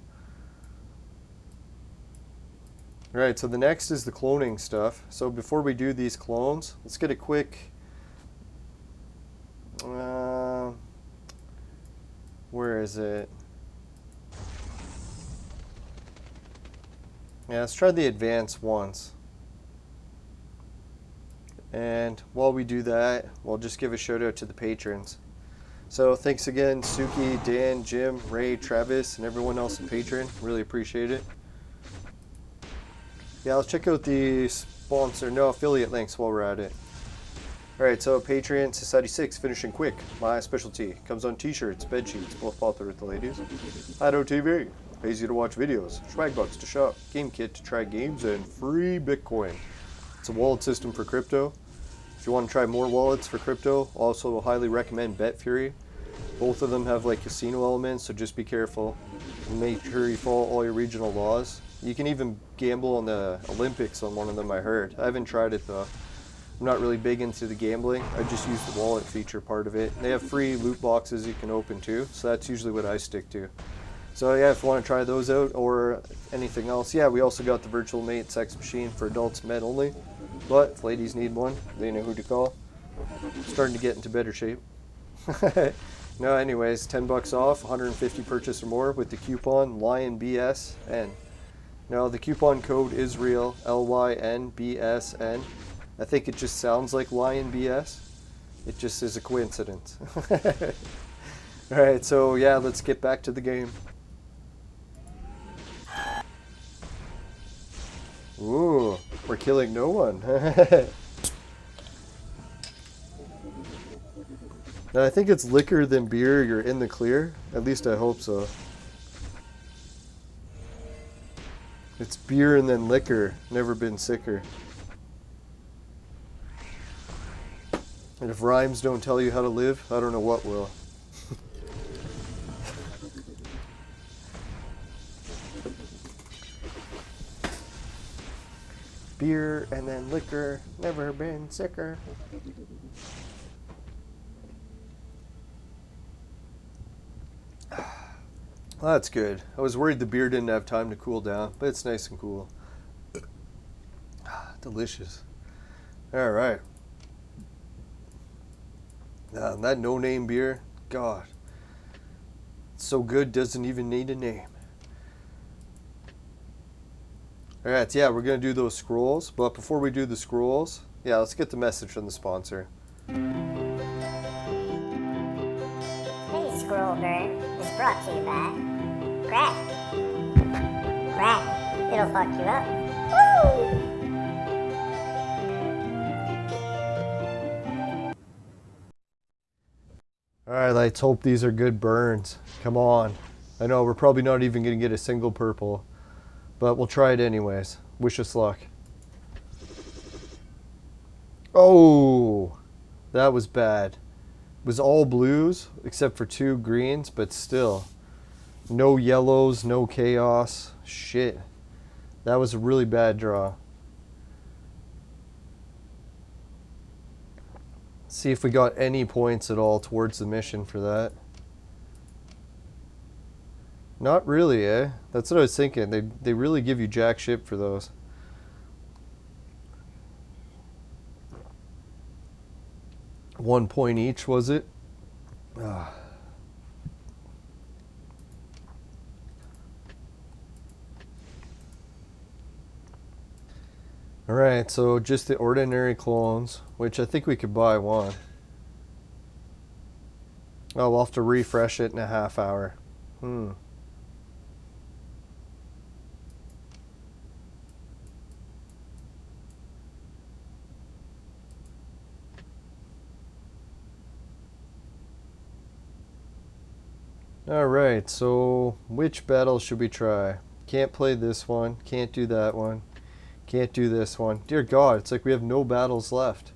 Alright, so the next is the cloning stuff. So before we do these clones, let's get a quick... where is it? Yeah, let's try the advanced once. And while we do that, we'll just give a shout out to the patrons. So thanks again, Suki, Dan, Jim, Ray, Travis, and everyone else in Patreon. Really appreciate it. Yeah, let's check out the affiliate links while we're at it. Alright, so Patreon, Society 6, finishing quick. My specialty. Comes on t-shirts, bed sheets, both popular with the ladies. Ido TV. Pays you to watch videos. Swag bucks to shop. GameKit to try games, and free Bitcoin. It's a wallet system for crypto. If you want to try more wallets for crypto, also highly recommend BetFury. Both of them have like casino elements, so just be careful. And make sure you follow all your regional laws. You can even gamble on the Olympics on one of them, I heard. I haven't tried it though. I'm not really big into the gambling. I just use the wallet feature part of it. They have free loot boxes you can open too, so that's usually what I stick to. So yeah, if you want to try those out or anything else, yeah, we also got the Virtual Mate sex machine for adults, men only. But if ladies need one, they know who to call. Starting to get into better shape. No, anyways, 10 bucks off, 150 purchase or more with the coupon LYNBSN. No, the coupon code is real, LYNBSN. I think it just sounds like LYNBS. It just is a coincidence. Alright, so yeah, let's get back to the game. Ooh, we're killing no one. Now, I think it's liquor than beer, you're in the clear. At least I hope so. It's beer and then liquor. Never been sicker. And if rhymes don't tell you how to live, I don't know what will. Beer and then liquor, never been sicker. Well, that's good. I was worried the beer didn't have time to cool down, but it's nice and cool. Delicious. All right. That no-name beer, God. It's so good, doesn't even need a name. Alright, yeah, we're going to do those scrolls, but before we do the scrolls, yeah, let's get the message from the sponsor. Hey, Scroll Bird is brought to you by Crack. Crack, it'll fuck you up. Woo! Alright, let's hope these are good burns. Come on. I know, we're probably not even going to get a single purple. But we'll try it anyways. Wish us luck. Oh, that was bad. It was all blues except for 2 greens, but still. No yellows, no chaos. Shit. That was a really bad draw. See if we got any points at all towards the mission for that. Not really, eh? That's what I was thinking. They really give you jack shit for those. One point each, was it? Ah. Alright, so just the ordinary clones, which I think we could buy one. Oh, we'll have to refresh it in a half hour. Alright, so which battle should we try? Can't play this one, can't do that one, can't do this one. Dear God, it's like we have no battles left.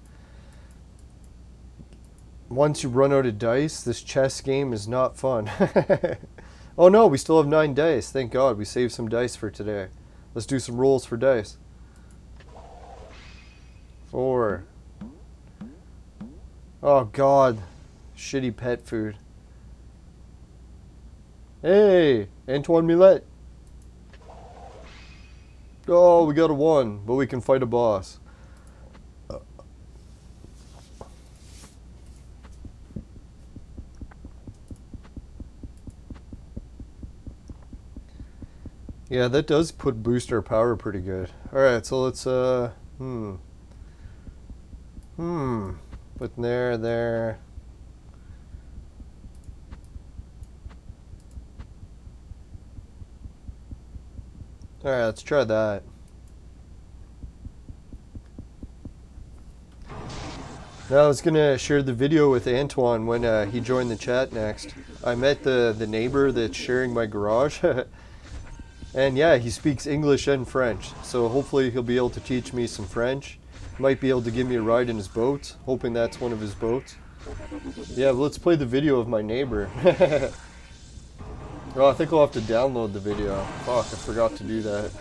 Once you run out of dice, this chess game is not fun. Oh no, we still have 9 dice. Thank God, we saved some dice for today. Let's do some rolls for dice. 4. Oh God, shitty pet food. Hey, Antoine Millet. Oh, we got a 1, but we can fight a boss. Yeah, that does boost our power pretty good. Alright, so let's, put there. Alright, let's try that. Now I was gonna share the video with Antoine when he joined the chat next. I met the neighbor that's sharing my garage. And yeah, he speaks English and French, so hopefully he'll be able to teach me some French. Might be able to give me a ride in his boat, hoping that's one of his boats. Yeah, but let's play the video of my neighbor. Oh, I think I'll have to download the video. Fuck, I forgot to do that.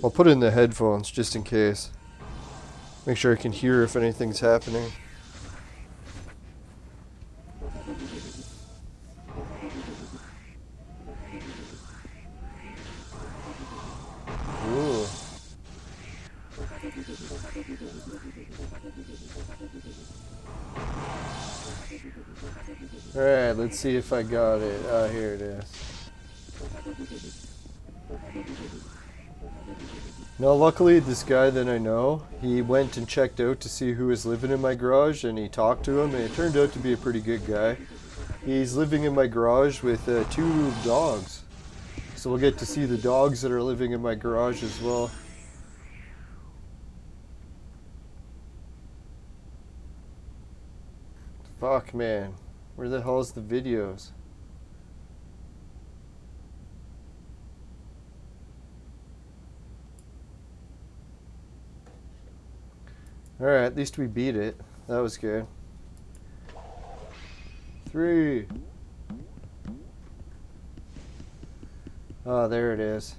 I'll put it in the headphones just in case. Make sure I can hear if anything's happening. Ooh. Alright, let's see if I got it. Ah, here it is. Now, luckily, this guy that I know, he went and checked out to see who was living in my garage, and he talked to him, and it turned out to be a pretty good guy. He's living in my garage with 2 dogs. So we'll get to see the dogs that are living in my garage as well. Fuck, man. Where the hell's the videos? Alright, at least we beat it. That was good. 3. Oh, there it is.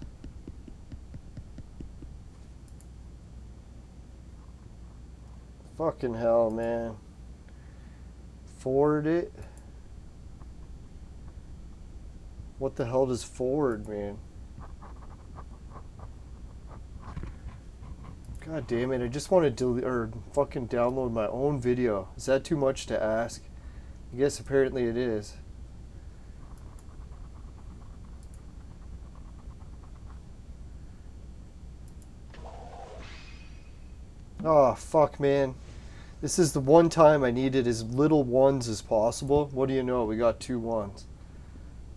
Fucking hell, man. Forward it? What the hell does forward mean? God damn it, I just want to delete or fucking download my own video. Is that too much to ask? I guess apparently it is. Oh, fuck, man. This is the one time I needed as little 1s as possible. What do you know? We got 2 1s.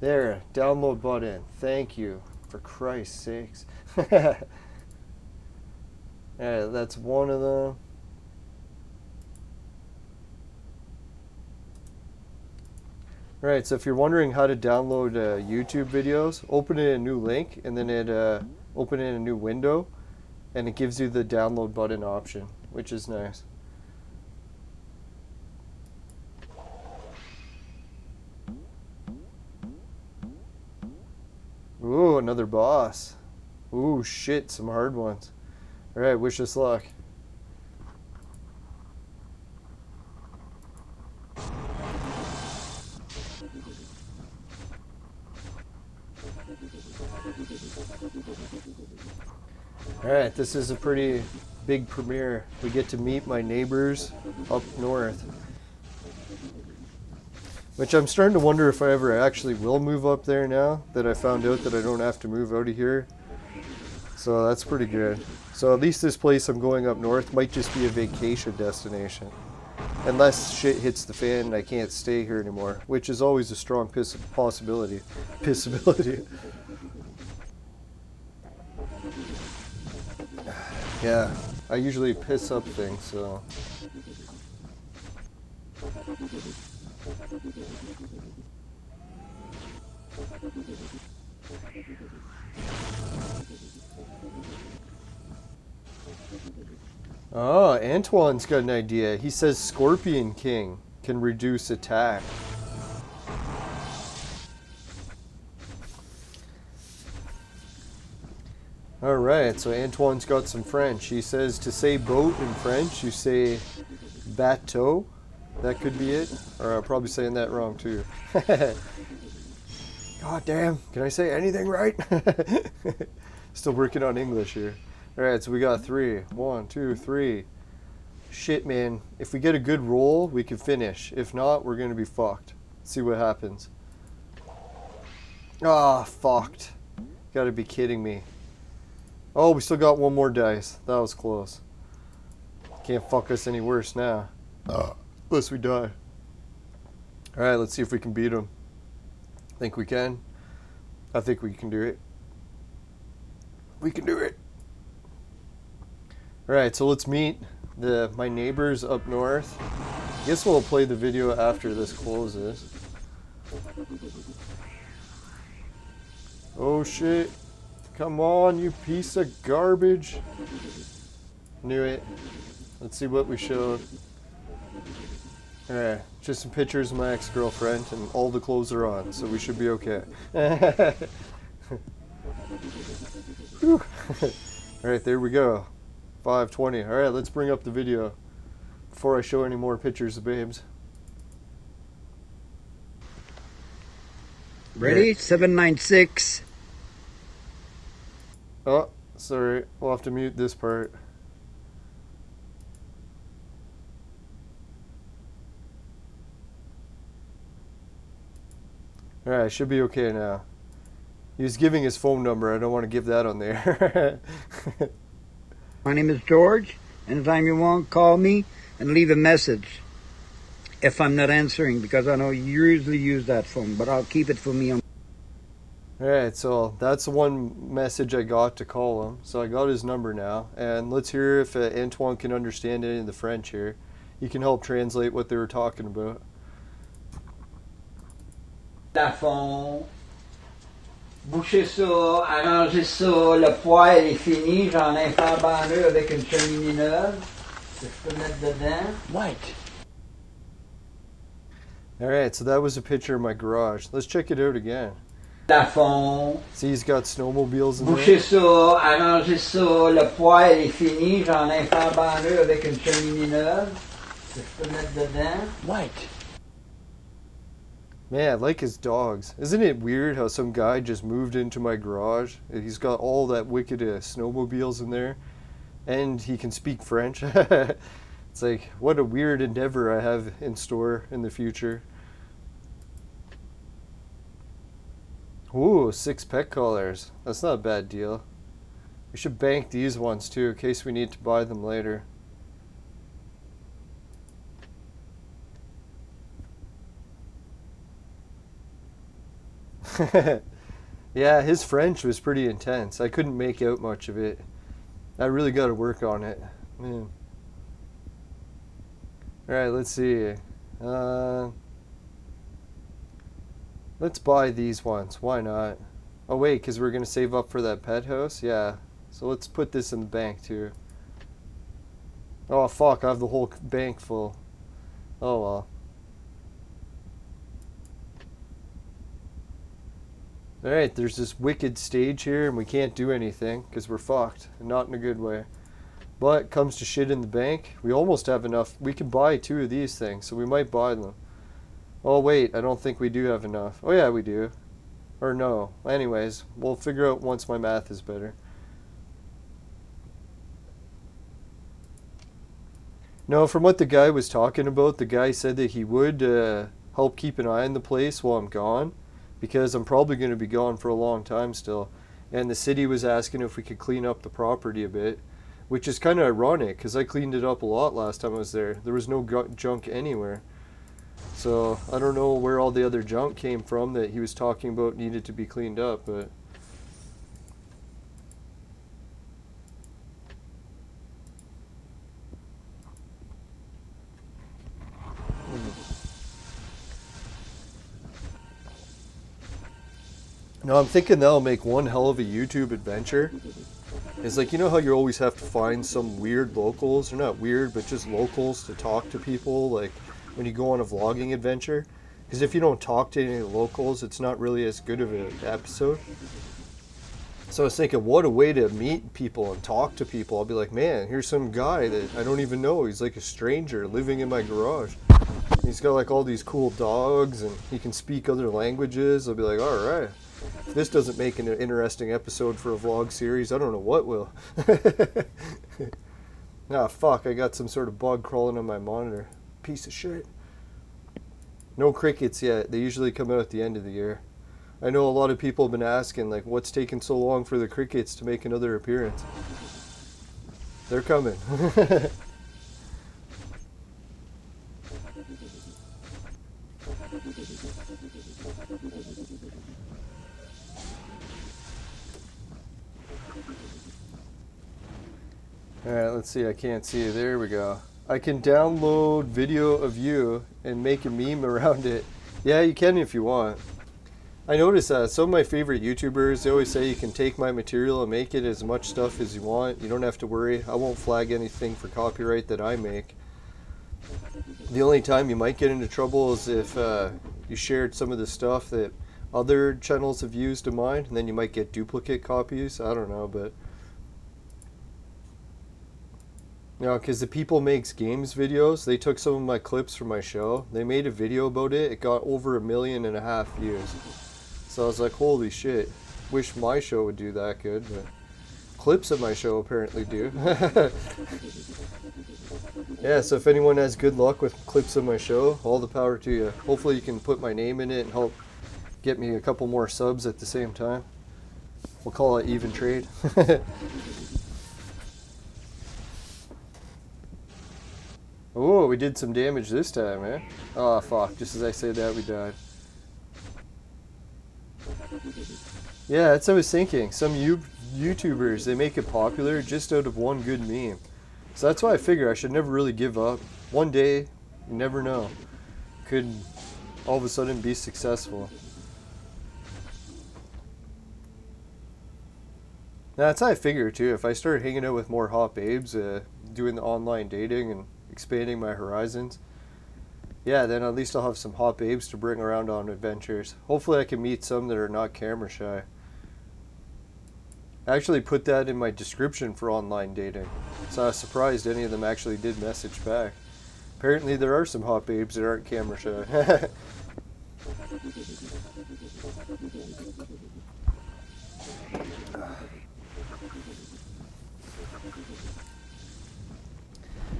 There, download button. Thank you. For Christ's sakes. Alright, that's one of them. Alright, so if you're wondering how to download YouTube videos, open it in a new link, and then open it in a new window, and it gives you the download button option, which is nice. Ooh, another boss. Ooh, shit, some hard ones. Alright, wish us luck. Alright, this is a pretty big premiere. We get to meet my neighbors up north. Which I'm starting to wonder if I ever actually will move up there now that I found out that I don't have to move out of here. So that's pretty good. So at least this place I'm going up north might just be a vacation destination. Unless shit hits the fan and I can't stay here anymore, which is always a strong possibility. Pissability. Yeah, I usually piss up things, so... Oh, Antoine's got an idea. He says Scorpion King can reduce attack. Alright, so Antoine's got some French. He says to say boat in French, you say bateau. That could be it. Or I'm probably saying that wrong too. God damn, can I say anything right? Still working on English here. Alright, so we got 3. 1, 2, 3. Shit, man. If we get a good roll, we can finish. If not, we're gonna be fucked. See what happens. Ah, fucked. Gotta be kidding me. Oh, we still got one more dice. That was close. Can't fuck us any worse now. Unless we die. Alright, let's see if we can beat him. Think we can? I think we can do it. We can do it. Alright, so let's meet my neighbors up north. I guess we'll play the video after this closes. Oh shit. Come on, you piece of garbage. Knew it. Let's see what we showed. Alright, just some pictures of my ex-girlfriend, and all the clothes are on, so we should be okay. Alright, there we go. 5:20. Alright, let's bring up the video before I show any more pictures of babes. Ready? 796. Oh, sorry. We'll have to mute this part. Alright, should be okay now. He was giving his phone number. I don't want to give that on there. My name is George. Anytime you want, call me and leave a message. If I'm not answering, because I know you usually use that phone, but I'll keep it for me. Alright, so that's the one message I got to call him. So I got his number now. And let's hear if Antoine can understand any of the French here. He can help translate what they were talking about. Plafond. Boucher ça, arranger ça, le poêle est fini, j'en ai fait un banlieue avec une cheminée neuve que je peux mettre dedans. White. Alright, so that was a picture of my garage. Let's check it out again. Plafond. See, he's got snowmobiles in Boucher there. ça, arranger ça, le poêle est fini, j'en ai fait un banlieue avec une cheminée neuve que je peux mettre dedans. White. Man, I like his dogs. Isn't it weird how some guy just moved into my garage? He's got all that wicked snowmobiles in there. And he can speak French. It's like, what a weird endeavor I have in store in the future. Ooh, 6 pet collars. That's not a bad deal. We should bank these ones too in case we need to buy them later. Yeah, his French was pretty intense. I couldn't make out much of it. I really got to work on it. Man. Alright, let's see. Let's buy these ones. Why not? Oh wait, because we're going to save up for that pet house? Yeah. So let's put this in the bank too. Oh fuck, I have the whole bank full. Oh well. Alright, there's this wicked stage here and we can't do anything because we're fucked. And not in a good way. But comes to shit in the bank, we almost have enough. We can buy 2 of these things, so we might buy them. Oh wait, I don't think we do have enough. Oh yeah, we do. Or no. Anyways, we'll figure out once my math is better. No, from what the guy was talking about, the guy said that he would help keep an eye on the place while I'm gone. Because I'm probably going to be gone for a long time still. And the city was asking if we could clean up the property a bit. Which is kind of ironic, because I cleaned it up a lot last time I was there. There was no junk anywhere. So, I don't know where all the other junk came from that he was talking about needed to be cleaned up, but... No, I'm thinking that'll make one hell of a YouTube adventure. It's like, you know how you always have to find some weird locals, or not weird, but just locals to talk to people, like when you go on a vlogging adventure. Because if you don't talk to any locals, it's not really as good of an episode. So I was thinking, what a way to meet people and talk to people. I'll be like, man, here's some guy that I don't even know. He's like a stranger living in my garage. He's got like all these cool dogs and he can speak other languages. I'll be like, all right. If this doesn't make an interesting episode for a vlog series, I don't know what will. Ah, fuck, I got some sort of bug crawling on my monitor. Piece of shit. No crickets yet. They usually come out at the end of the year. I know a lot of people have been asking, like, what's taking so long for the crickets to make another appearance? They're coming. Alright, let's see. I can't see. There we go. I can download video of you and make a meme around it. Yeah, you can if you want. I noticed that some of my favorite YouTubers, they always say you can take my material and make it as much stuff as you want. You don't have to worry. I won't flag anything for copyright that I make. The only time you might get into trouble is if you shared some of the stuff that other channels have used of mine, and then you might get duplicate copies. I don't know, but... No, because the People Makes Games videos, they took some of my clips from my show. They made a video about it. It got over 1.5 million views. So I was like, holy shit. Wish my show would do that good, but clips of my show apparently do. Yeah, so if anyone has good luck with clips of my show, all the power to you. Hopefully you can put my name in it and help get me a couple more subs at the same time. We'll call it even trade. Oh, we did some damage this time, eh? Oh, fuck. Just as I said that, we died. Yeah, that's what I was thinking. Some YouTubers, they make it popular just out of one good meme. So that's why I figure I should never really give up. One day, you never know. Could all of a sudden be successful. Now, that's how I figure too. If I start hanging out with more hot babes, doing the online dating and expanding my horizons, yeah, then at least I'll have some hot babes to bring around on adventures. Hopefully I can meet some that are not camera shy. I actually put that in my description for online dating, so I was surprised any of them actually did message back. Apparently there are some hot babes that aren't camera shy.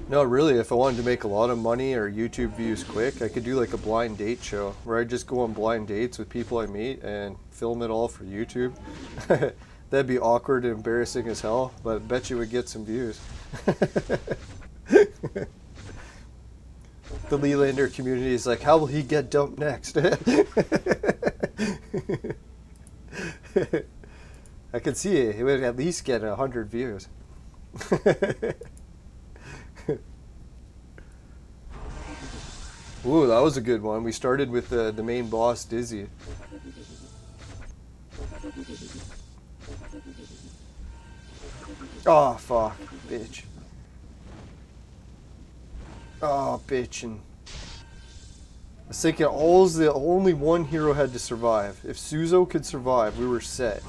No, really, if I wanted to make a lot of money or YouTube views quick, I could do like a blind date show where I just go on blind dates with people I meet and film it all for YouTube. That'd be awkward and embarrassing as hell, but I bet you would get some views. The Leelander community is like, how will he get dumped next? I could see it. It would at least get 100 views. Ooh, that was a good one. We started with the main boss, Dizzy. Oh, fuck. Bitch. Oh, bitchin'. I was thinking only one hero had to survive. If Suzo could survive, we were set.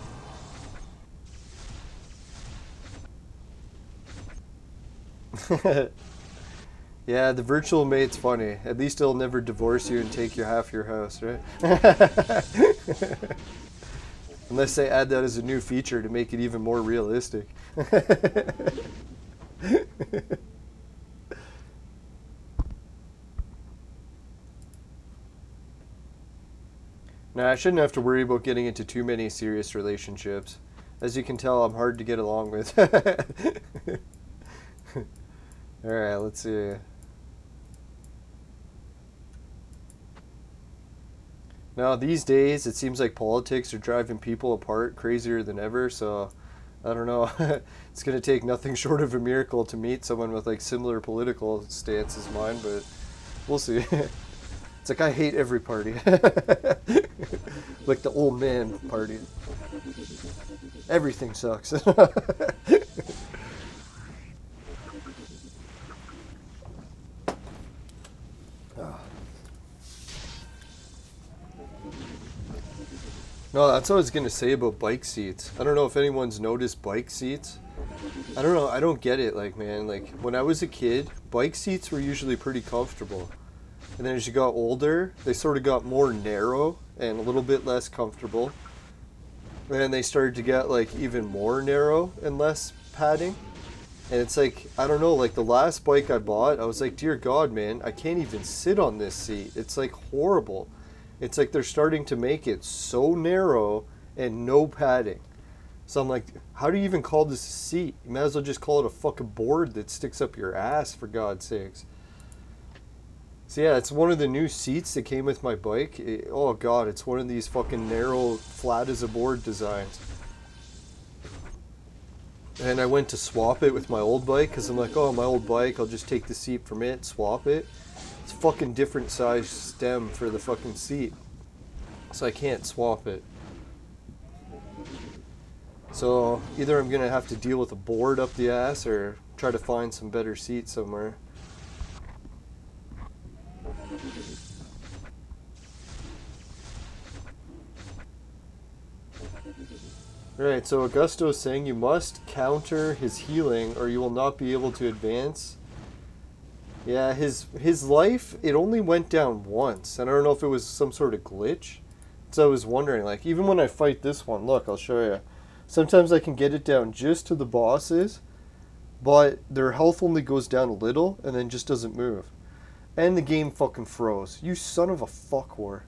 Yeah, the virtual mate's funny. At least he'll never divorce you and take you half your house, right? Unless they add that as a new feature to make it even more realistic. Nah, I shouldn't have to worry about getting into too many serious relationships. As you can tell, I'm hard to get along with. Alright, let's see. Now, these days, it seems like politics are driving people apart crazier than ever, so I don't know. It's going to take nothing short of a miracle to meet someone with like similar political stance as mine, but we'll see. It's like I hate every party. Like the old man party. Everything sucks. No, that's what I was going to say about bike seats. I don't know if anyone's noticed bike seats. I don't know. I don't get it. Like, man, like when I was a kid, bike seats were usually pretty comfortable. And then as you got older, they sort of got more narrow and a little bit less comfortable. And then they started to get like even more narrow and less padding. And it's like, I don't know, like the last bike I bought, I was like, dear God, man, I can't even sit on this seat. It's like horrible. It's like they're starting to make it so narrow and no padding. So I'm like, how do you even call this a seat? You might as well just call it a fucking board that sticks up your ass, for God's sakes. So yeah, it's one of the new seats that came with my bike. Oh God, it's one of these fucking narrow, flat as a board designs. And I went to swap it with my old bike because I'm like, oh, my old bike, I'll just take the seat from it, swap it. It's a fucking different size stem for the fucking seat. So I can't swap it. So either I'm gonna have to deal with a board up the ass or try to find some better seat somewhere. Right, so Augusto's saying you must counter his healing or you will not be able to advance. Yeah, his life, it only went down once. And I don't know if it was some sort of glitch. So I was wondering, like, even when I fight this one, look, I'll show you. Sometimes I can get it down just to the bosses, but their health only goes down a little and then just doesn't move. And the game fucking froze. You son of a fuck whore.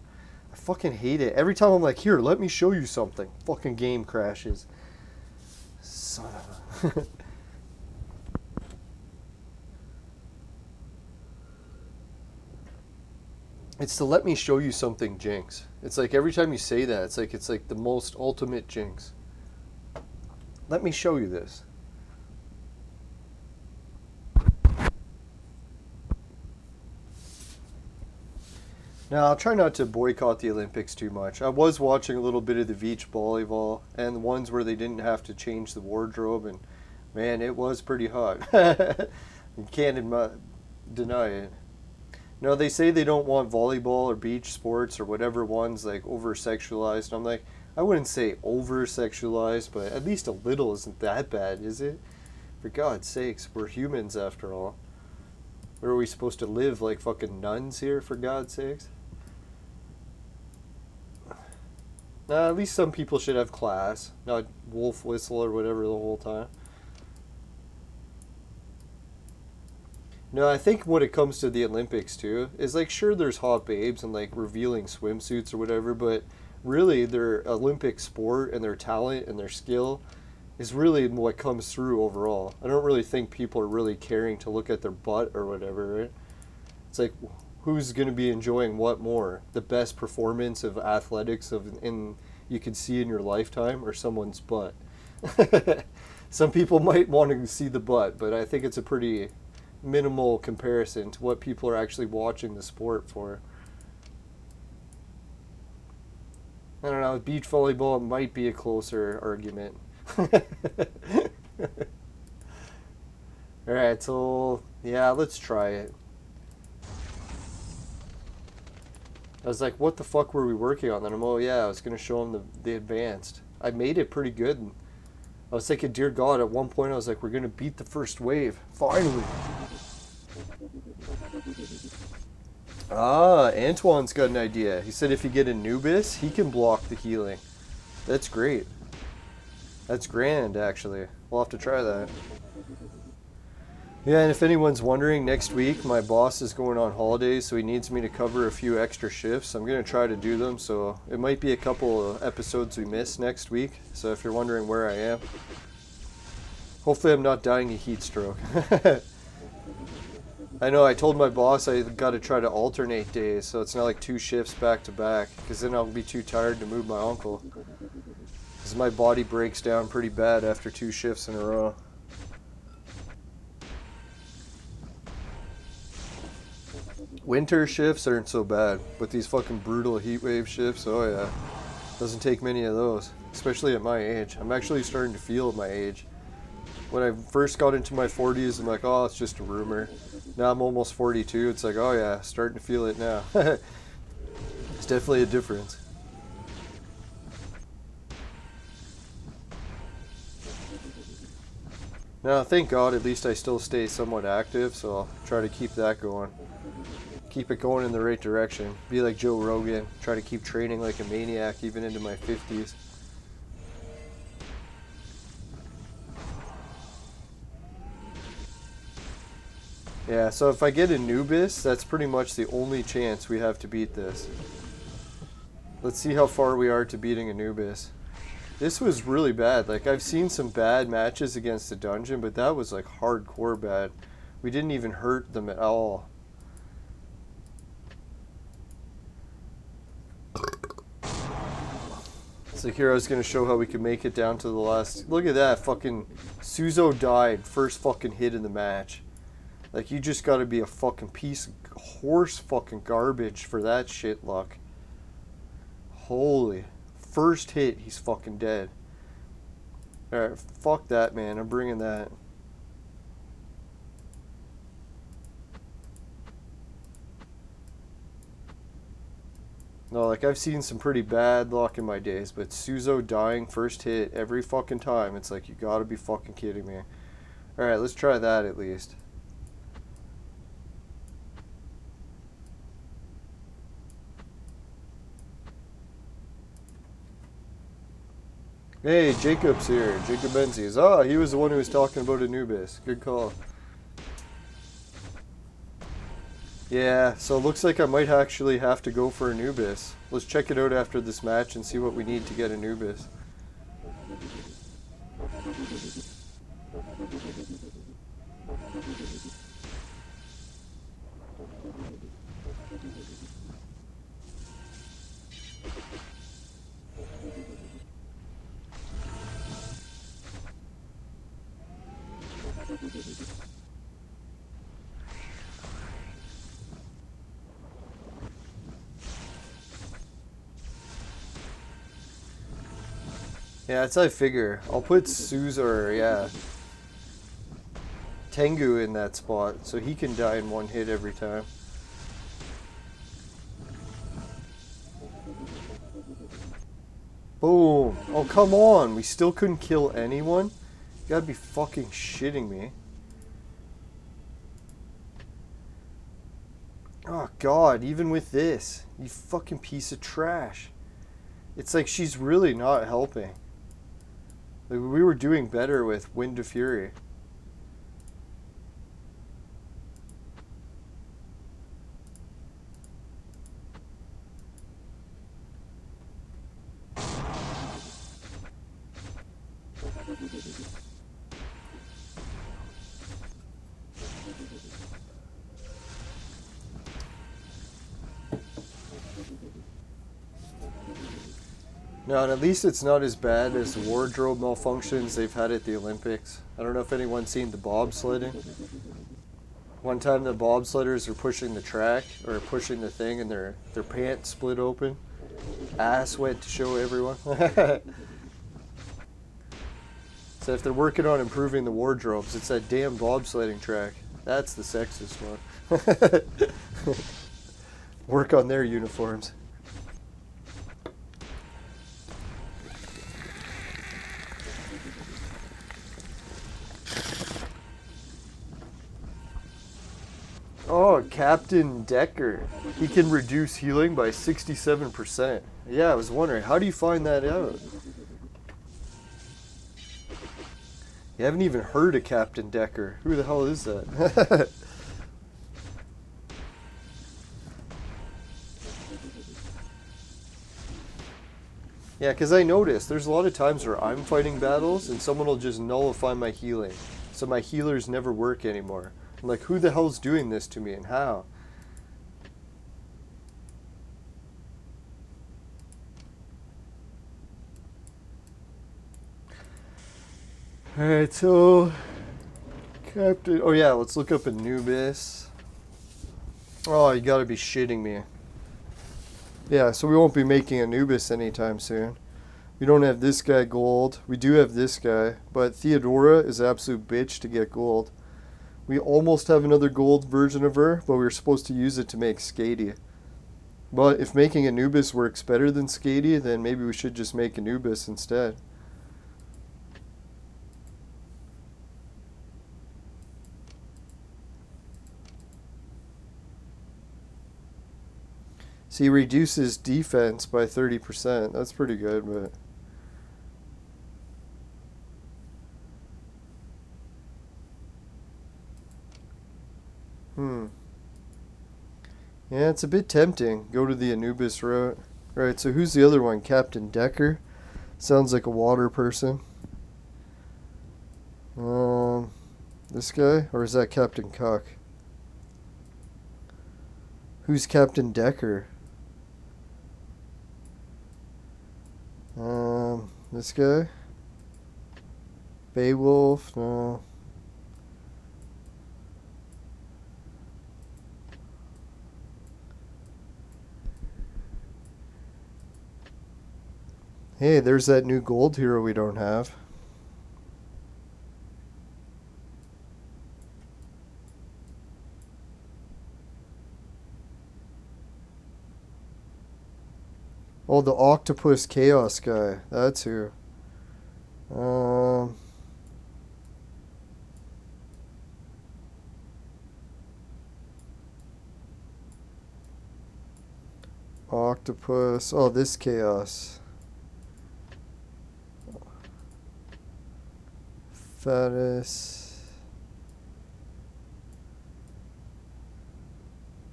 I fucking hate it. Every time I'm like, here, let me show you something. Fucking game crashes. Son of a... It's the let me show you something jinx. It's like every time you say that, it's like the most ultimate jinx. Let me show you this. Now, I'll try not to boycott the Olympics too much. I was watching a little bit of the beach volleyball and the ones where they didn't have to change the wardrobe, and man, it was pretty hot. You can't deny it. No, they say they don't want volleyball or beach sports or whatever ones like over-sexualized. I'm like, I wouldn't say over-sexualized, but at least a little isn't that bad, is it? For God's sakes, we're humans after all. Where are we supposed to live like fucking nuns here, for God's sakes? Nah, at least some people should have class, not wolf whistle or whatever the whole time. No, I think when it comes to the Olympics too, is like sure there's hot babes and like revealing swimsuits or whatever, but really their Olympic sport and their talent and their skill is really what comes through overall. I don't really think people are really caring to look at their butt or whatever, right? It's like who's going to be enjoying what more? The best performance of athletics you could see in your lifetime or someone's butt? Some people might want to see the butt, but I think it's a pretty minimal comparison to what people are actually watching the sport for. I don't know, beach volleyball might be a closer argument. Alright, so yeah, let's try it. I was like, what the fuck were we working on? Then I'm, oh yeah, I was going to show them the advanced. I made it pretty good. And I was thinking, dear God, at one point I was like, we're going to beat the first wave. Finally. Ah, Antoine's got an idea. He said if you get Anubis, he can block the healing. That's great. That's grand, actually. We'll have to try that. Yeah, and if anyone's wondering, next week my boss is going on holidays, so he needs me to cover a few extra shifts. I'm going to try to do them, so it might be a couple of episodes we miss next week. So if you're wondering where I am, hopefully I'm not dying of heat stroke. I know, I told my boss I got to try to alternate days, so it's not like 2 shifts back to back, because then I'll be too tired to move my uncle. Because my body breaks down pretty bad after 2 shifts in a row. Winter shifts aren't so bad, but these fucking brutal heat wave shifts, oh yeah. Doesn't take many of those, especially at my age. I'm actually starting to feel at my age. When I first got into my 40s, I'm like, oh, it's just a rumor. Now I'm almost 42, it's like, oh yeah, starting to feel it now. It's definitely a difference. Now, thank God, at least I still stay somewhat active, so I'll try to keep that going. Keep it going in the right direction. Be like Joe Rogan. Try to keep training like a maniac even into my 50s. Yeah, so if I get Anubis, that's pretty much the only chance we have to beat this. Let's see how far we are to beating Anubis. This was really bad. Like, I've seen some bad matches against the dungeon, but that was like hardcore bad. We didn't even hurt them at all. So here I was going to show how we could make it down to the last... Look at that, fucking... Suzo died first fucking hit in the match. Like, you just gotta be a fucking piece of horse fucking garbage for that shit luck. Holy. First hit, he's fucking dead. Alright, fuck that, man. I'm bringing that. No, like, I've seen some pretty bad luck in my days, but Suzo dying first hit every fucking time, it's like, you gotta be fucking kidding me. Alright, let's try that at least. Hey, Jacob's here. Jacob Menzies. Ah, he was the one who was talking about Anubis. Good call. Yeah, so it looks like I might actually have to go for Anubis. Let's check it out after this match and see what we need to get Anubis. Yeah, that's how I figure. I'll put Suzo, or yeah, Tengu in that spot so he can die in one hit every time. Boom. Oh, come on. We still couldn't kill anyone? You gotta be fucking shitting me. Oh, God. Even with this. You fucking piece of trash. It's like she's really not helping. Like, we were doing better with Wind of Fury. No, and at least it's not as bad as the wardrobe malfunctions they've had at the Olympics. I don't know if anyone's seen the bobsledding. One time the bobsledders were pushing the track, or pushing the thing, and their pants split open. Ass went to show everyone. So if they're working on improving the wardrobes, it's that damn bobsledding track. That's the sexist one. Work on their uniforms. Oh, Captain Decker. He can reduce healing by 67%. Yeah, I was wondering, how do you find that out? You haven't even heard of Captain Decker. Who the hell is that? Yeah, because I noticed there's a lot of times where I'm fighting battles and someone will just nullify my healing. So my healers never work anymore. I'm like, who the hell's doing this to me and how? Alright, so Captain... Oh yeah, let's look up Anubis. Oh, you gotta be shitting me. Yeah, so we won't be making Anubis anytime soon. We don't have this guy gold. We do have this guy, but Theodora is an absolute bitch to get gold. We almost have another gold version of her, but we were supposed to use it to make Skady. But if making Anubis works better than Skady, then maybe we should just make Anubis instead. See, he reduces defense by 30%. That's pretty good, but... Yeah, it's a bit tempting. Go to the Anubis route. Right, so who's the other one? Captain Decker? Sounds like a water person. This guy? Or is that Captain Cuck? Who's Captain Decker? This guy? Beowulf? No. Hey, there's that new gold hero we don't have. Oh, the Octopus Chaos guy. That's who. Octopus. Oh, this Chaos. Fatus.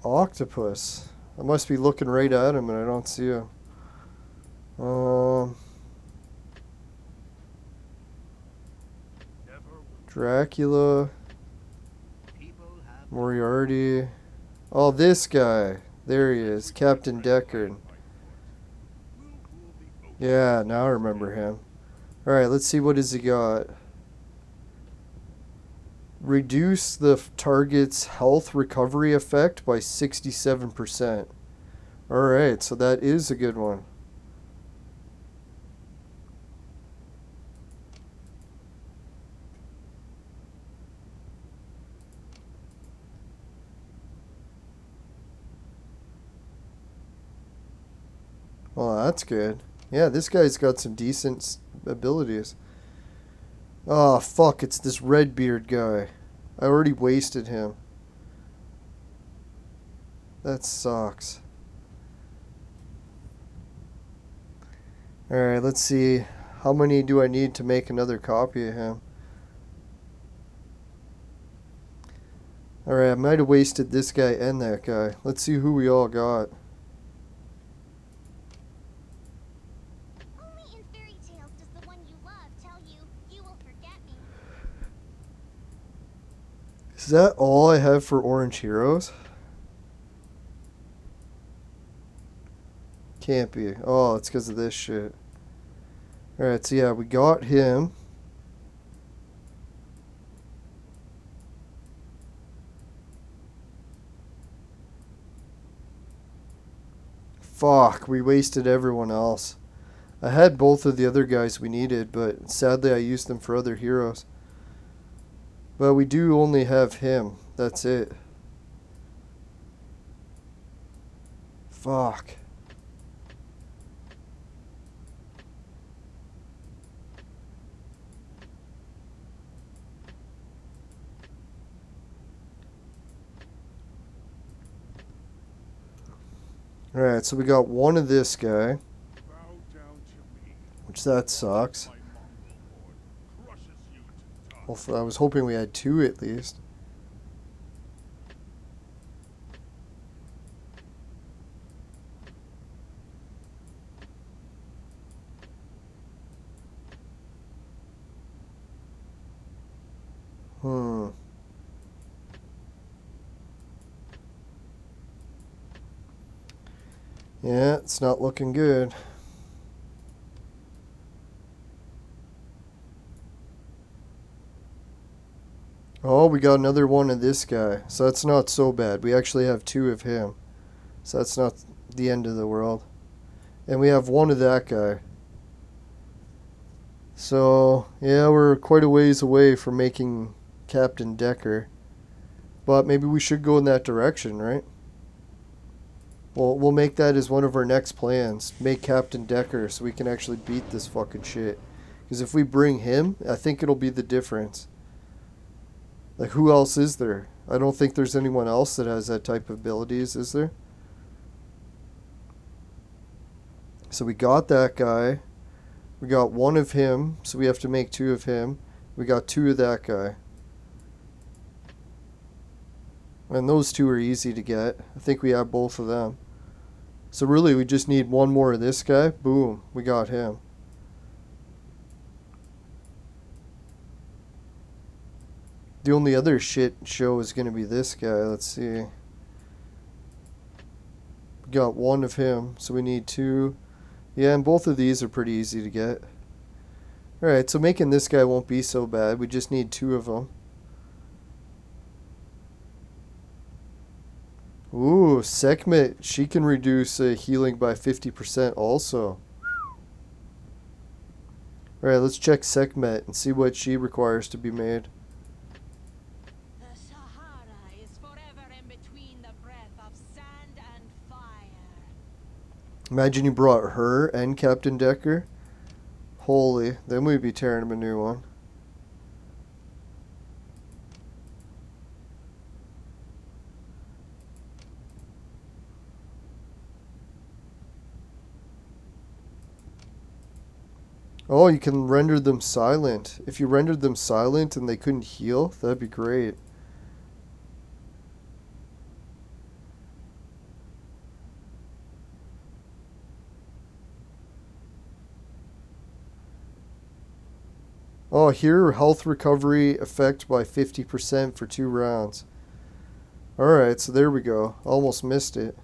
Octopus. I must be looking right at him and I don't see him. Dracula. Moriarty. Oh, this guy. There he is. Captain Deckard. Yeah, now I remember him. Alright, let's see what has he got. Reduce the target's health recovery effect by 67%. Alright, so that is a good one. Well, that's good. Yeah, this guy's got some decent abilities. Oh, fuck, it's this Redbeard guy. I already wasted him. That sucks. Alright, let's see. How many do I need to make another copy of him? Alright, I might have wasted this guy and that guy. Let's see who we all got. Is that all I have for orange heroes? Can't be. Oh, it's because of this shit. Alright, so yeah, we got him. Fuck, we wasted everyone else. I had both of the other guys we needed, but sadly I used them for other heroes. But we do only have him. That's it. Fuck. Alright, so we got one of this guy. Which that sucks. Well, I was hoping we had two at least. Yeah, it's not looking good. Oh, Oh, we got another one of this guy. So that's not so bad. We actually have 2 of him. So that's not the end of the world. And we have 1 of that guy. So, yeah, we're quite a ways away from making Captain Decker. But maybe we should go in that direction, right? Well, we'll make that as one of our next plans. Make Captain Decker so we can actually beat this fucking shit. Because if we bring him, I think it'll be the difference. Like, who else is there? I don't think there's anyone else that has that type of abilities, is there? So we got that guy. We got 1 of him, so we have to make 2 of him. We got 2 of that guy. And those 2 are easy to get. I think we have both of them. So really, we just need 1 more of this guy. Boom, we got him. The only other shit show is going to be this guy. Let's see. We got 1 of him, so we need 2. Yeah, and both of these are pretty easy to get. Alright, so making this guy won't be so bad. We just need 2 of them. Ooh, Sekhmet. She can reduce healing by 50% also. Alright, let's check Sekhmet and see what she requires to be made. The Sahara is forever in between the breath of sand and fire. Imagine you brought her and Captain Decker. Holy, then we'd be tearing him a new one. Oh, you can render them silent. If you rendered them silent and they couldn't heal, that'd be great. Oh, here, health recovery effect by 50% for 2 rounds. Alright, so there we go. Almost missed it.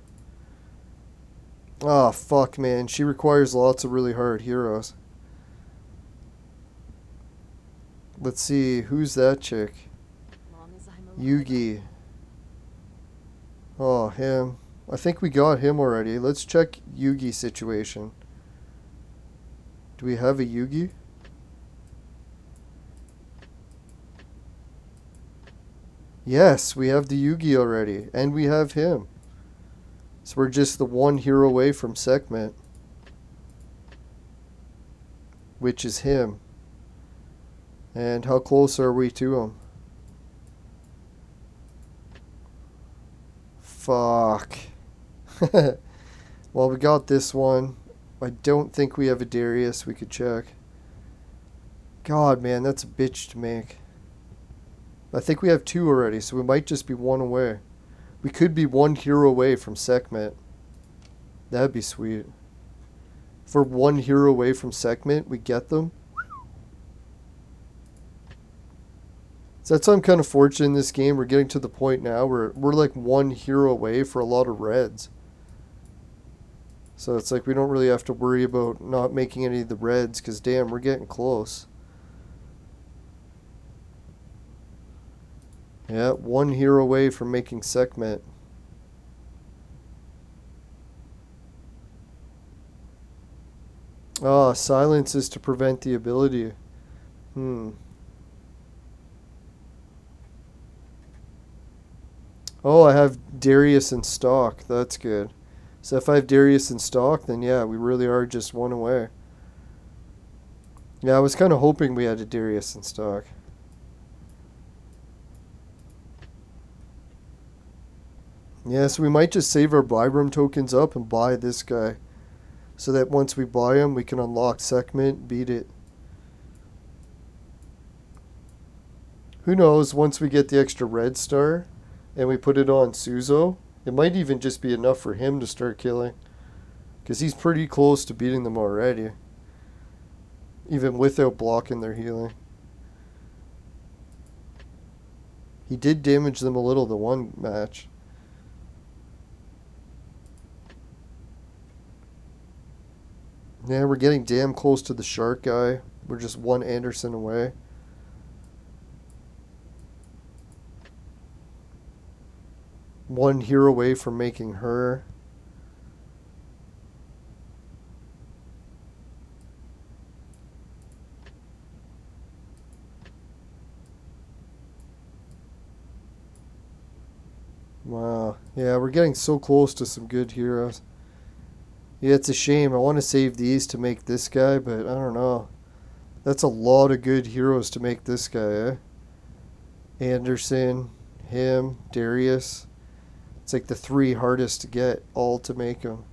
Oh, fuck, man. She requires lots of really hard heroes. Let's see, who's that chick? Long as I'm alive. Yugi. Oh, him. I think we got him already. Let's check Yugi's situation. Do we have a Yugi? Yes, we have the Yugi already. And we have him. So we're just the 1 hero away from Sekhmet. Which is him. And how close are we to him? Fuck. Well, we got this one. I don't think we have a Darius. We could check. God, man, that's a bitch to make. I think we have 2 already, so we might just be 1 away. We could be 1 hero away from Sekhmet. That'd be sweet. If we're 1 hero away from Sekhmet, we get them. So that's why I'm kind of fortunate in this game. We're getting to the point now where we're like 1 hero away for a lot of reds. So it's like we don't really have to worry about not making any of the reds because damn, we're getting close. Yeah, 1 hero away from making Sekhmet. Ah, silence is to prevent the ability. Oh, I have Darius in stock. That's good. So if I have Darius in stock, then yeah, we really are just 1 away. Yeah, I was kind of hoping we had a Darius in stock. Yeah, so we might just save our Vibram tokens up and buy this guy. So that once we buy him, we can unlock Sekhmet, beat it. Who knows, once we get the extra red star and we put it on Suzo, it might even just be enough for him to start killing. Because he's pretty close to beating them already. Even without blocking their healing. He did damage them a little the one match. Yeah, we're getting damn close to the shark guy. We're just 1 Anderson away. one hero away from making her. Wow. Yeah, we're getting so close to some good heroes. Yeah, it's a shame. I want to save these to make this guy, but I don't know. That's a lot of good heroes to make this guy, eh? Anderson, him, Darius. It's like the 3 hardest to get all to make him.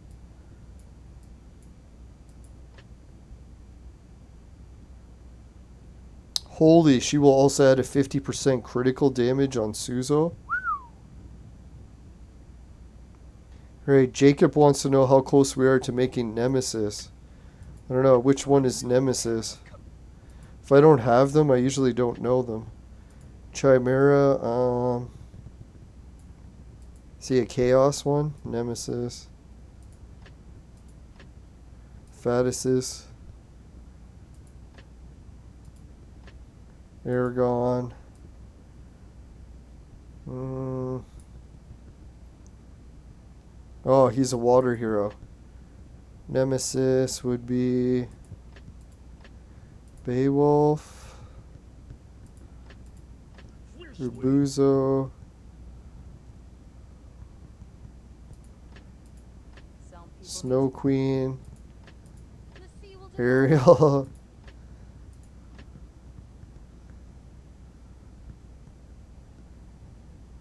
Holy, she will also add a 50% critical damage on Suzo. Alright, Jacob wants to know how close we are to making Nemesis. I don't know, which one is Nemesis? If I don't have them, I usually don't know them. Chimera, see a Chaos one? Nemesis. Fatasis. Aragon. Oh, he's a water hero. Nemesis would be Beowulf, Rubuzo, Snow Queen, Ariel.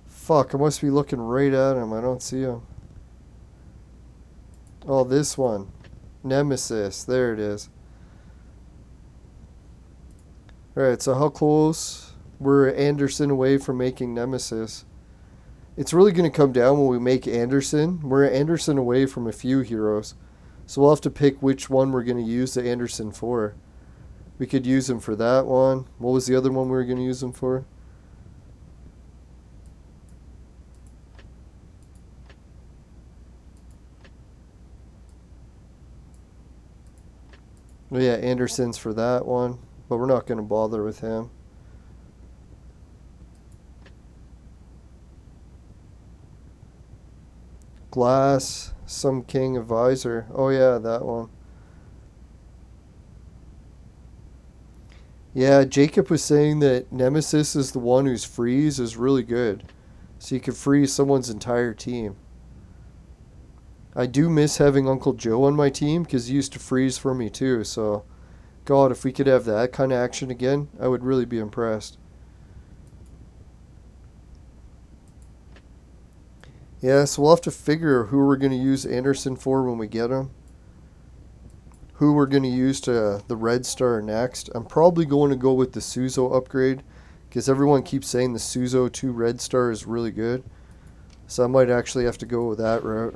Fuck, I must be looking right at him. I don't see him. Oh, this one. Nemesis. There it is. Alright, so how close? We're Anderson away from making Nemesis. It's really going to come down when we make Anderson. We're Anderson away from a few heroes. So we'll have to pick which one we're going to use the Anderson for. We could use him for that one. What was the other one we were going to use him for? Oh yeah, Anderson's for that one, but we're not going to bother with him. Glass, some King Advisor. Oh yeah, that one. Yeah, Jacob was saying that Nemesis is the one whose freeze is really good. So you can freeze someone's entire team. I do miss having Uncle Joe on my team because he used to freeze for me too. So, God, if we could have that kind of action again, I would really be impressed. Yeah, so we'll have to figure who we're going to use Anderson for when we get him. Who we're going to use to the Red Star next. I'm probably going to go with the Suzo upgrade because everyone keeps saying the Suzo 2 Red Star is really good. So I might actually have to go with that route.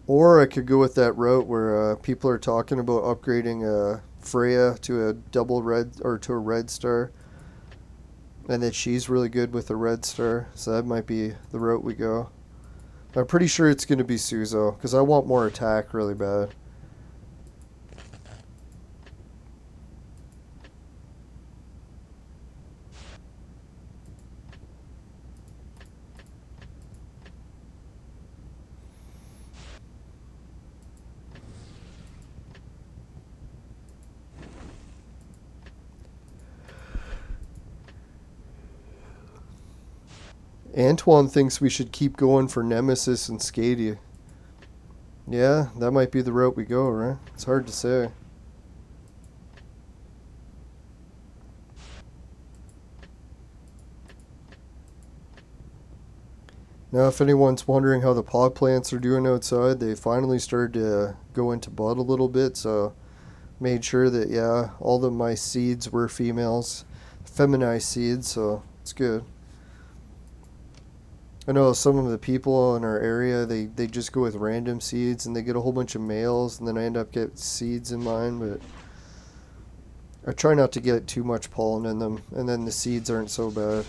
Or I could go with that route where people are talking about upgrading Freya to a double red or to a Red Star, and that she's really good with a Red Star. So that might be the route we go. I'm pretty sure it's going to be Suzo because I want more attack really bad. Antoine thinks we should keep going for Nemesis and Skadia. Yeah, that might be the route we go, right? It's hard to say. Now, if anyone's wondering how the pot plants are doing outside, they finally started to go into bud a little bit, so made sure that, yeah, all of my seeds were females, feminized seeds, so it's good. I know some of the people in our area, they just go with random seeds and they get a whole bunch of males, and then I end up getting seeds in mine, but I try not to get too much pollen in them, and then the seeds aren't so bad.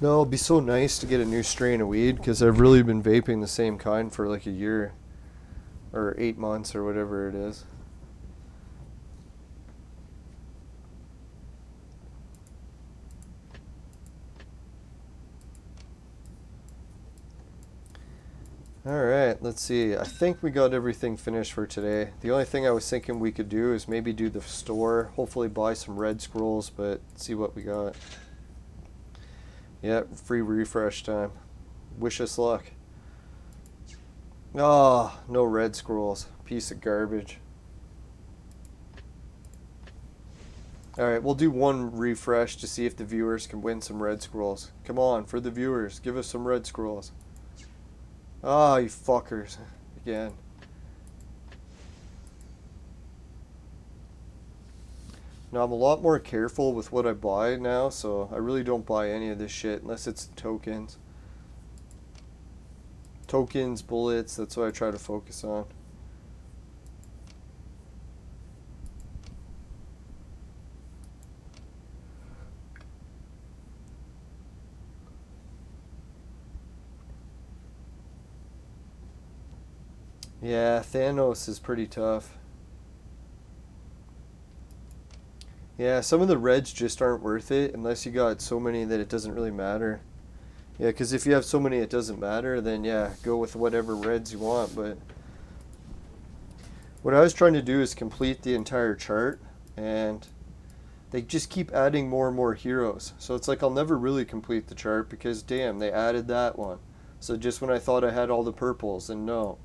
No, it'd be so nice to get a new strain of weed because I've really been vaping the same kind for like a year or 8 months or whatever it is. Alright, let's see. I think we got everything finished for today. The only thing I was thinking we could do is maybe do the store, hopefully buy some red scrolls, but see what we got. Yep, free refresh time. Wish us luck. Oh, no red scrolls. Piece of garbage. Alright, we'll do one refresh to see if the viewers can win some red scrolls. Come on, for the viewers, give us some red scrolls. Ah, you fuckers. Again. Now, I'm a lot more careful with what I buy now, so I really don't buy any of this shit unless it's tokens. Tokens, bullets, that's what I try to focus on. Yeah, Thanos is pretty tough. Yeah, some of the reds just aren't worth it unless you got so many that it doesn't really matter. Yeah, because if you have so many it doesn't matter, then yeah, go with whatever reds you want. But what I was trying to do is complete the entire chart, and they just keep adding more and more heroes. So it's like I'll never really complete the chart because damn, they added that one. So just when I thought I had all the purples, and no.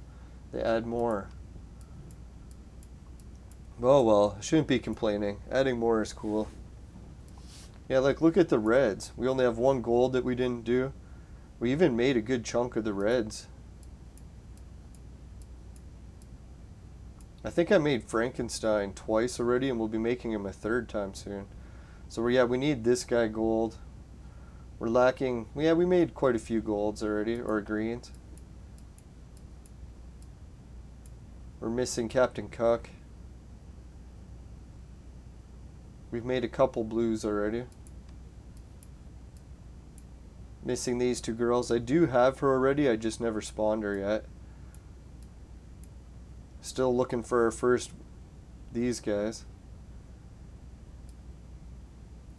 They add more. Oh well, shouldn't be complaining. Adding more is cool. Yeah, like look at the reds. We only have 1 gold that we didn't do. We even made a good chunk of the reds. I think I made Frankenstein twice already, and we'll be making him a 3rd time soon. So yeah, we need this guy gold. We're lacking, yeah, we made quite a few golds already, or greens. We're missing Captain Cuck. We've made a couple blues already. Missing these 2 girls. I do have her already, I just never spawned her yet. Still looking for our first, these guys.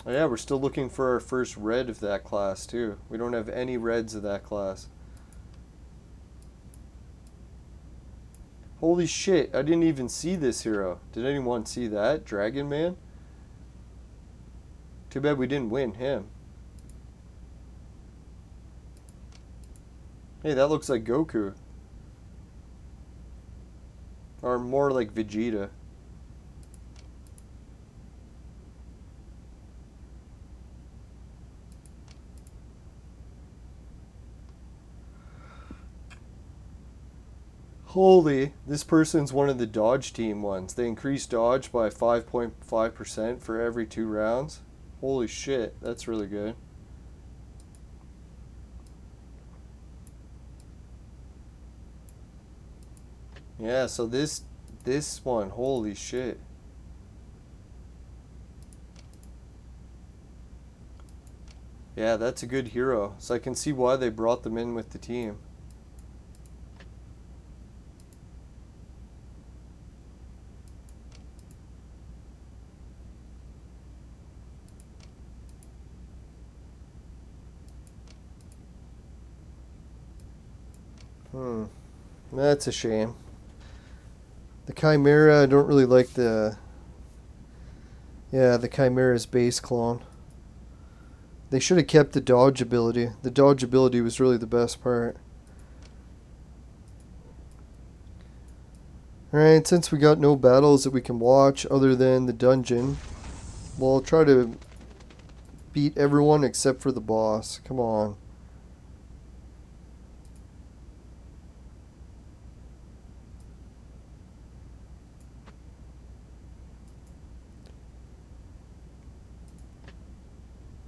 Oh yeah, we're still looking for our first red of that class too. We don't have any reds of that class. Holy shit, I didn't even see this hero. Did anyone see that? Dragon Man? Too bad we didn't win him. Hey, that looks like Goku. Or more like Vegeta. Holy, this person's one of the dodge team ones. They increase dodge by 5.5% for every 2 rounds. Holy shit, that's really good. Yeah, so this one, holy shit. Yeah, that's a good hero. So I can see why they brought them in with the team. That's a shame. The Chimera, I don't really like the... Yeah, the Chimera's base clone. They should have kept the dodge ability. The dodge ability was really the best part. Alright, since we got no battles that we can watch other than the dungeon, we'll try to beat everyone except for the boss. Come on.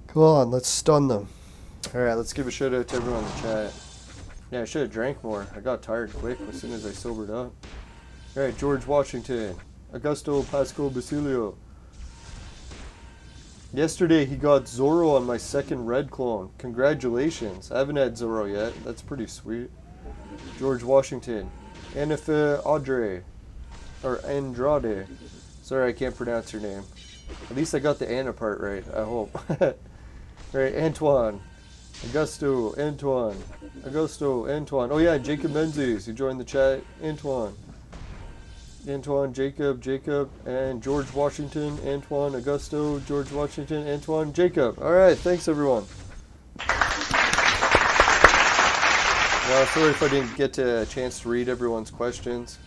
Come on, let's stun them. Alright, let's give a shout out to everyone in the chat. Yeah, I should have drank more. I got tired quick as soon as I sobered up. Alright, George Washington. Augusto Pasco Basilio. Yesterday he got Zoro on my second red clone. Congratulations. I haven't had Zoro yet. That's pretty sweet. George Washington. Anifa Audrey. Or Andrade. Sorry, I can't pronounce her name. At least I got the Anna part right, I hope. Alright, Antoine. Augusto, Antoine. Oh yeah, Jacob Menzies, who joined the chat. Antoine, Jacob, and George Washington, Antoine, Augusto, George Washington, Antoine, Jacob. Alright, thanks everyone. Well, sorry if I didn't get a chance to read everyone's questions.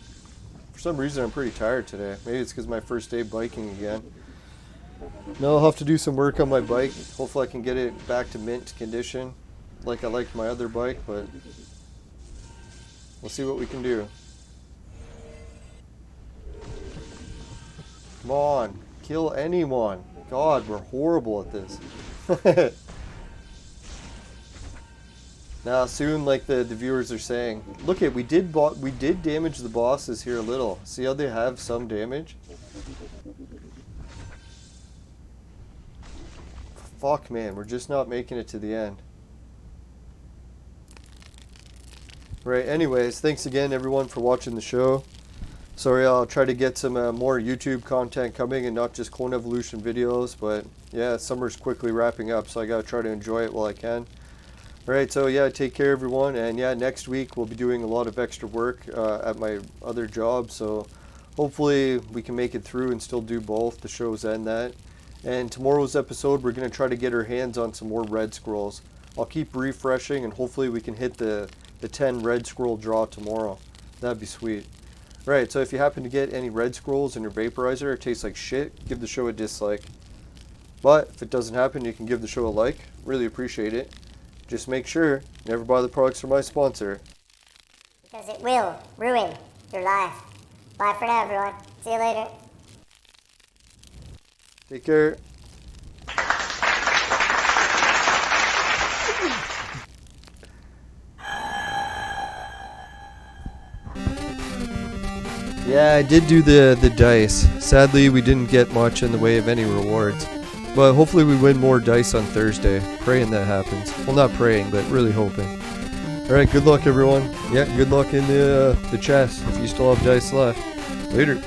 For some reason, I'm pretty tired today. Maybe it's because my first day biking again. Now I'll have to do some work on my bike. Hopefully I can get it back to mint condition like I liked my other bike, but we'll see what we can do. Come on, kill anyone. God, we're horrible at this. Now soon, like the viewers are saying, look at we did damage the bosses here a little. See how they have some damage? Fuck, man, we're just not making it to the end. Right, anyways, thanks again everyone for watching the show. Sorry, I'll try to get some more YouTube content coming and not just Clone Evolution videos, but yeah, summer's quickly wrapping up, so I gotta try to enjoy it while I can. Alright, so yeah, take care everyone, and yeah, next week we'll be doing a lot of extra work at my other job, so hopefully we can make it through and still do both, the shows and that. And tomorrow's episode, we're going to try to get our hands on some more red scrolls. I'll keep refreshing and hopefully we can hit the 10 red scroll draw tomorrow. That'd be sweet. Right, so if you happen to get any red scrolls in your vaporizer, it tastes like shit, give the show a dislike. But if it doesn't happen, you can give the show a like. Really appreciate it. Just make sure you never buy the products from my sponsor. Because it will ruin your life. Bye for now, everyone. See you later. Take care. Yeah, I did do the dice. Sadly, we didn't get much in the way of any rewards. But hopefully we win more dice on Thursday. Praying that happens. Well, not praying, but really hoping. Alright, good luck everyone. Yeah, good luck in the chest if you still have dice left. Later.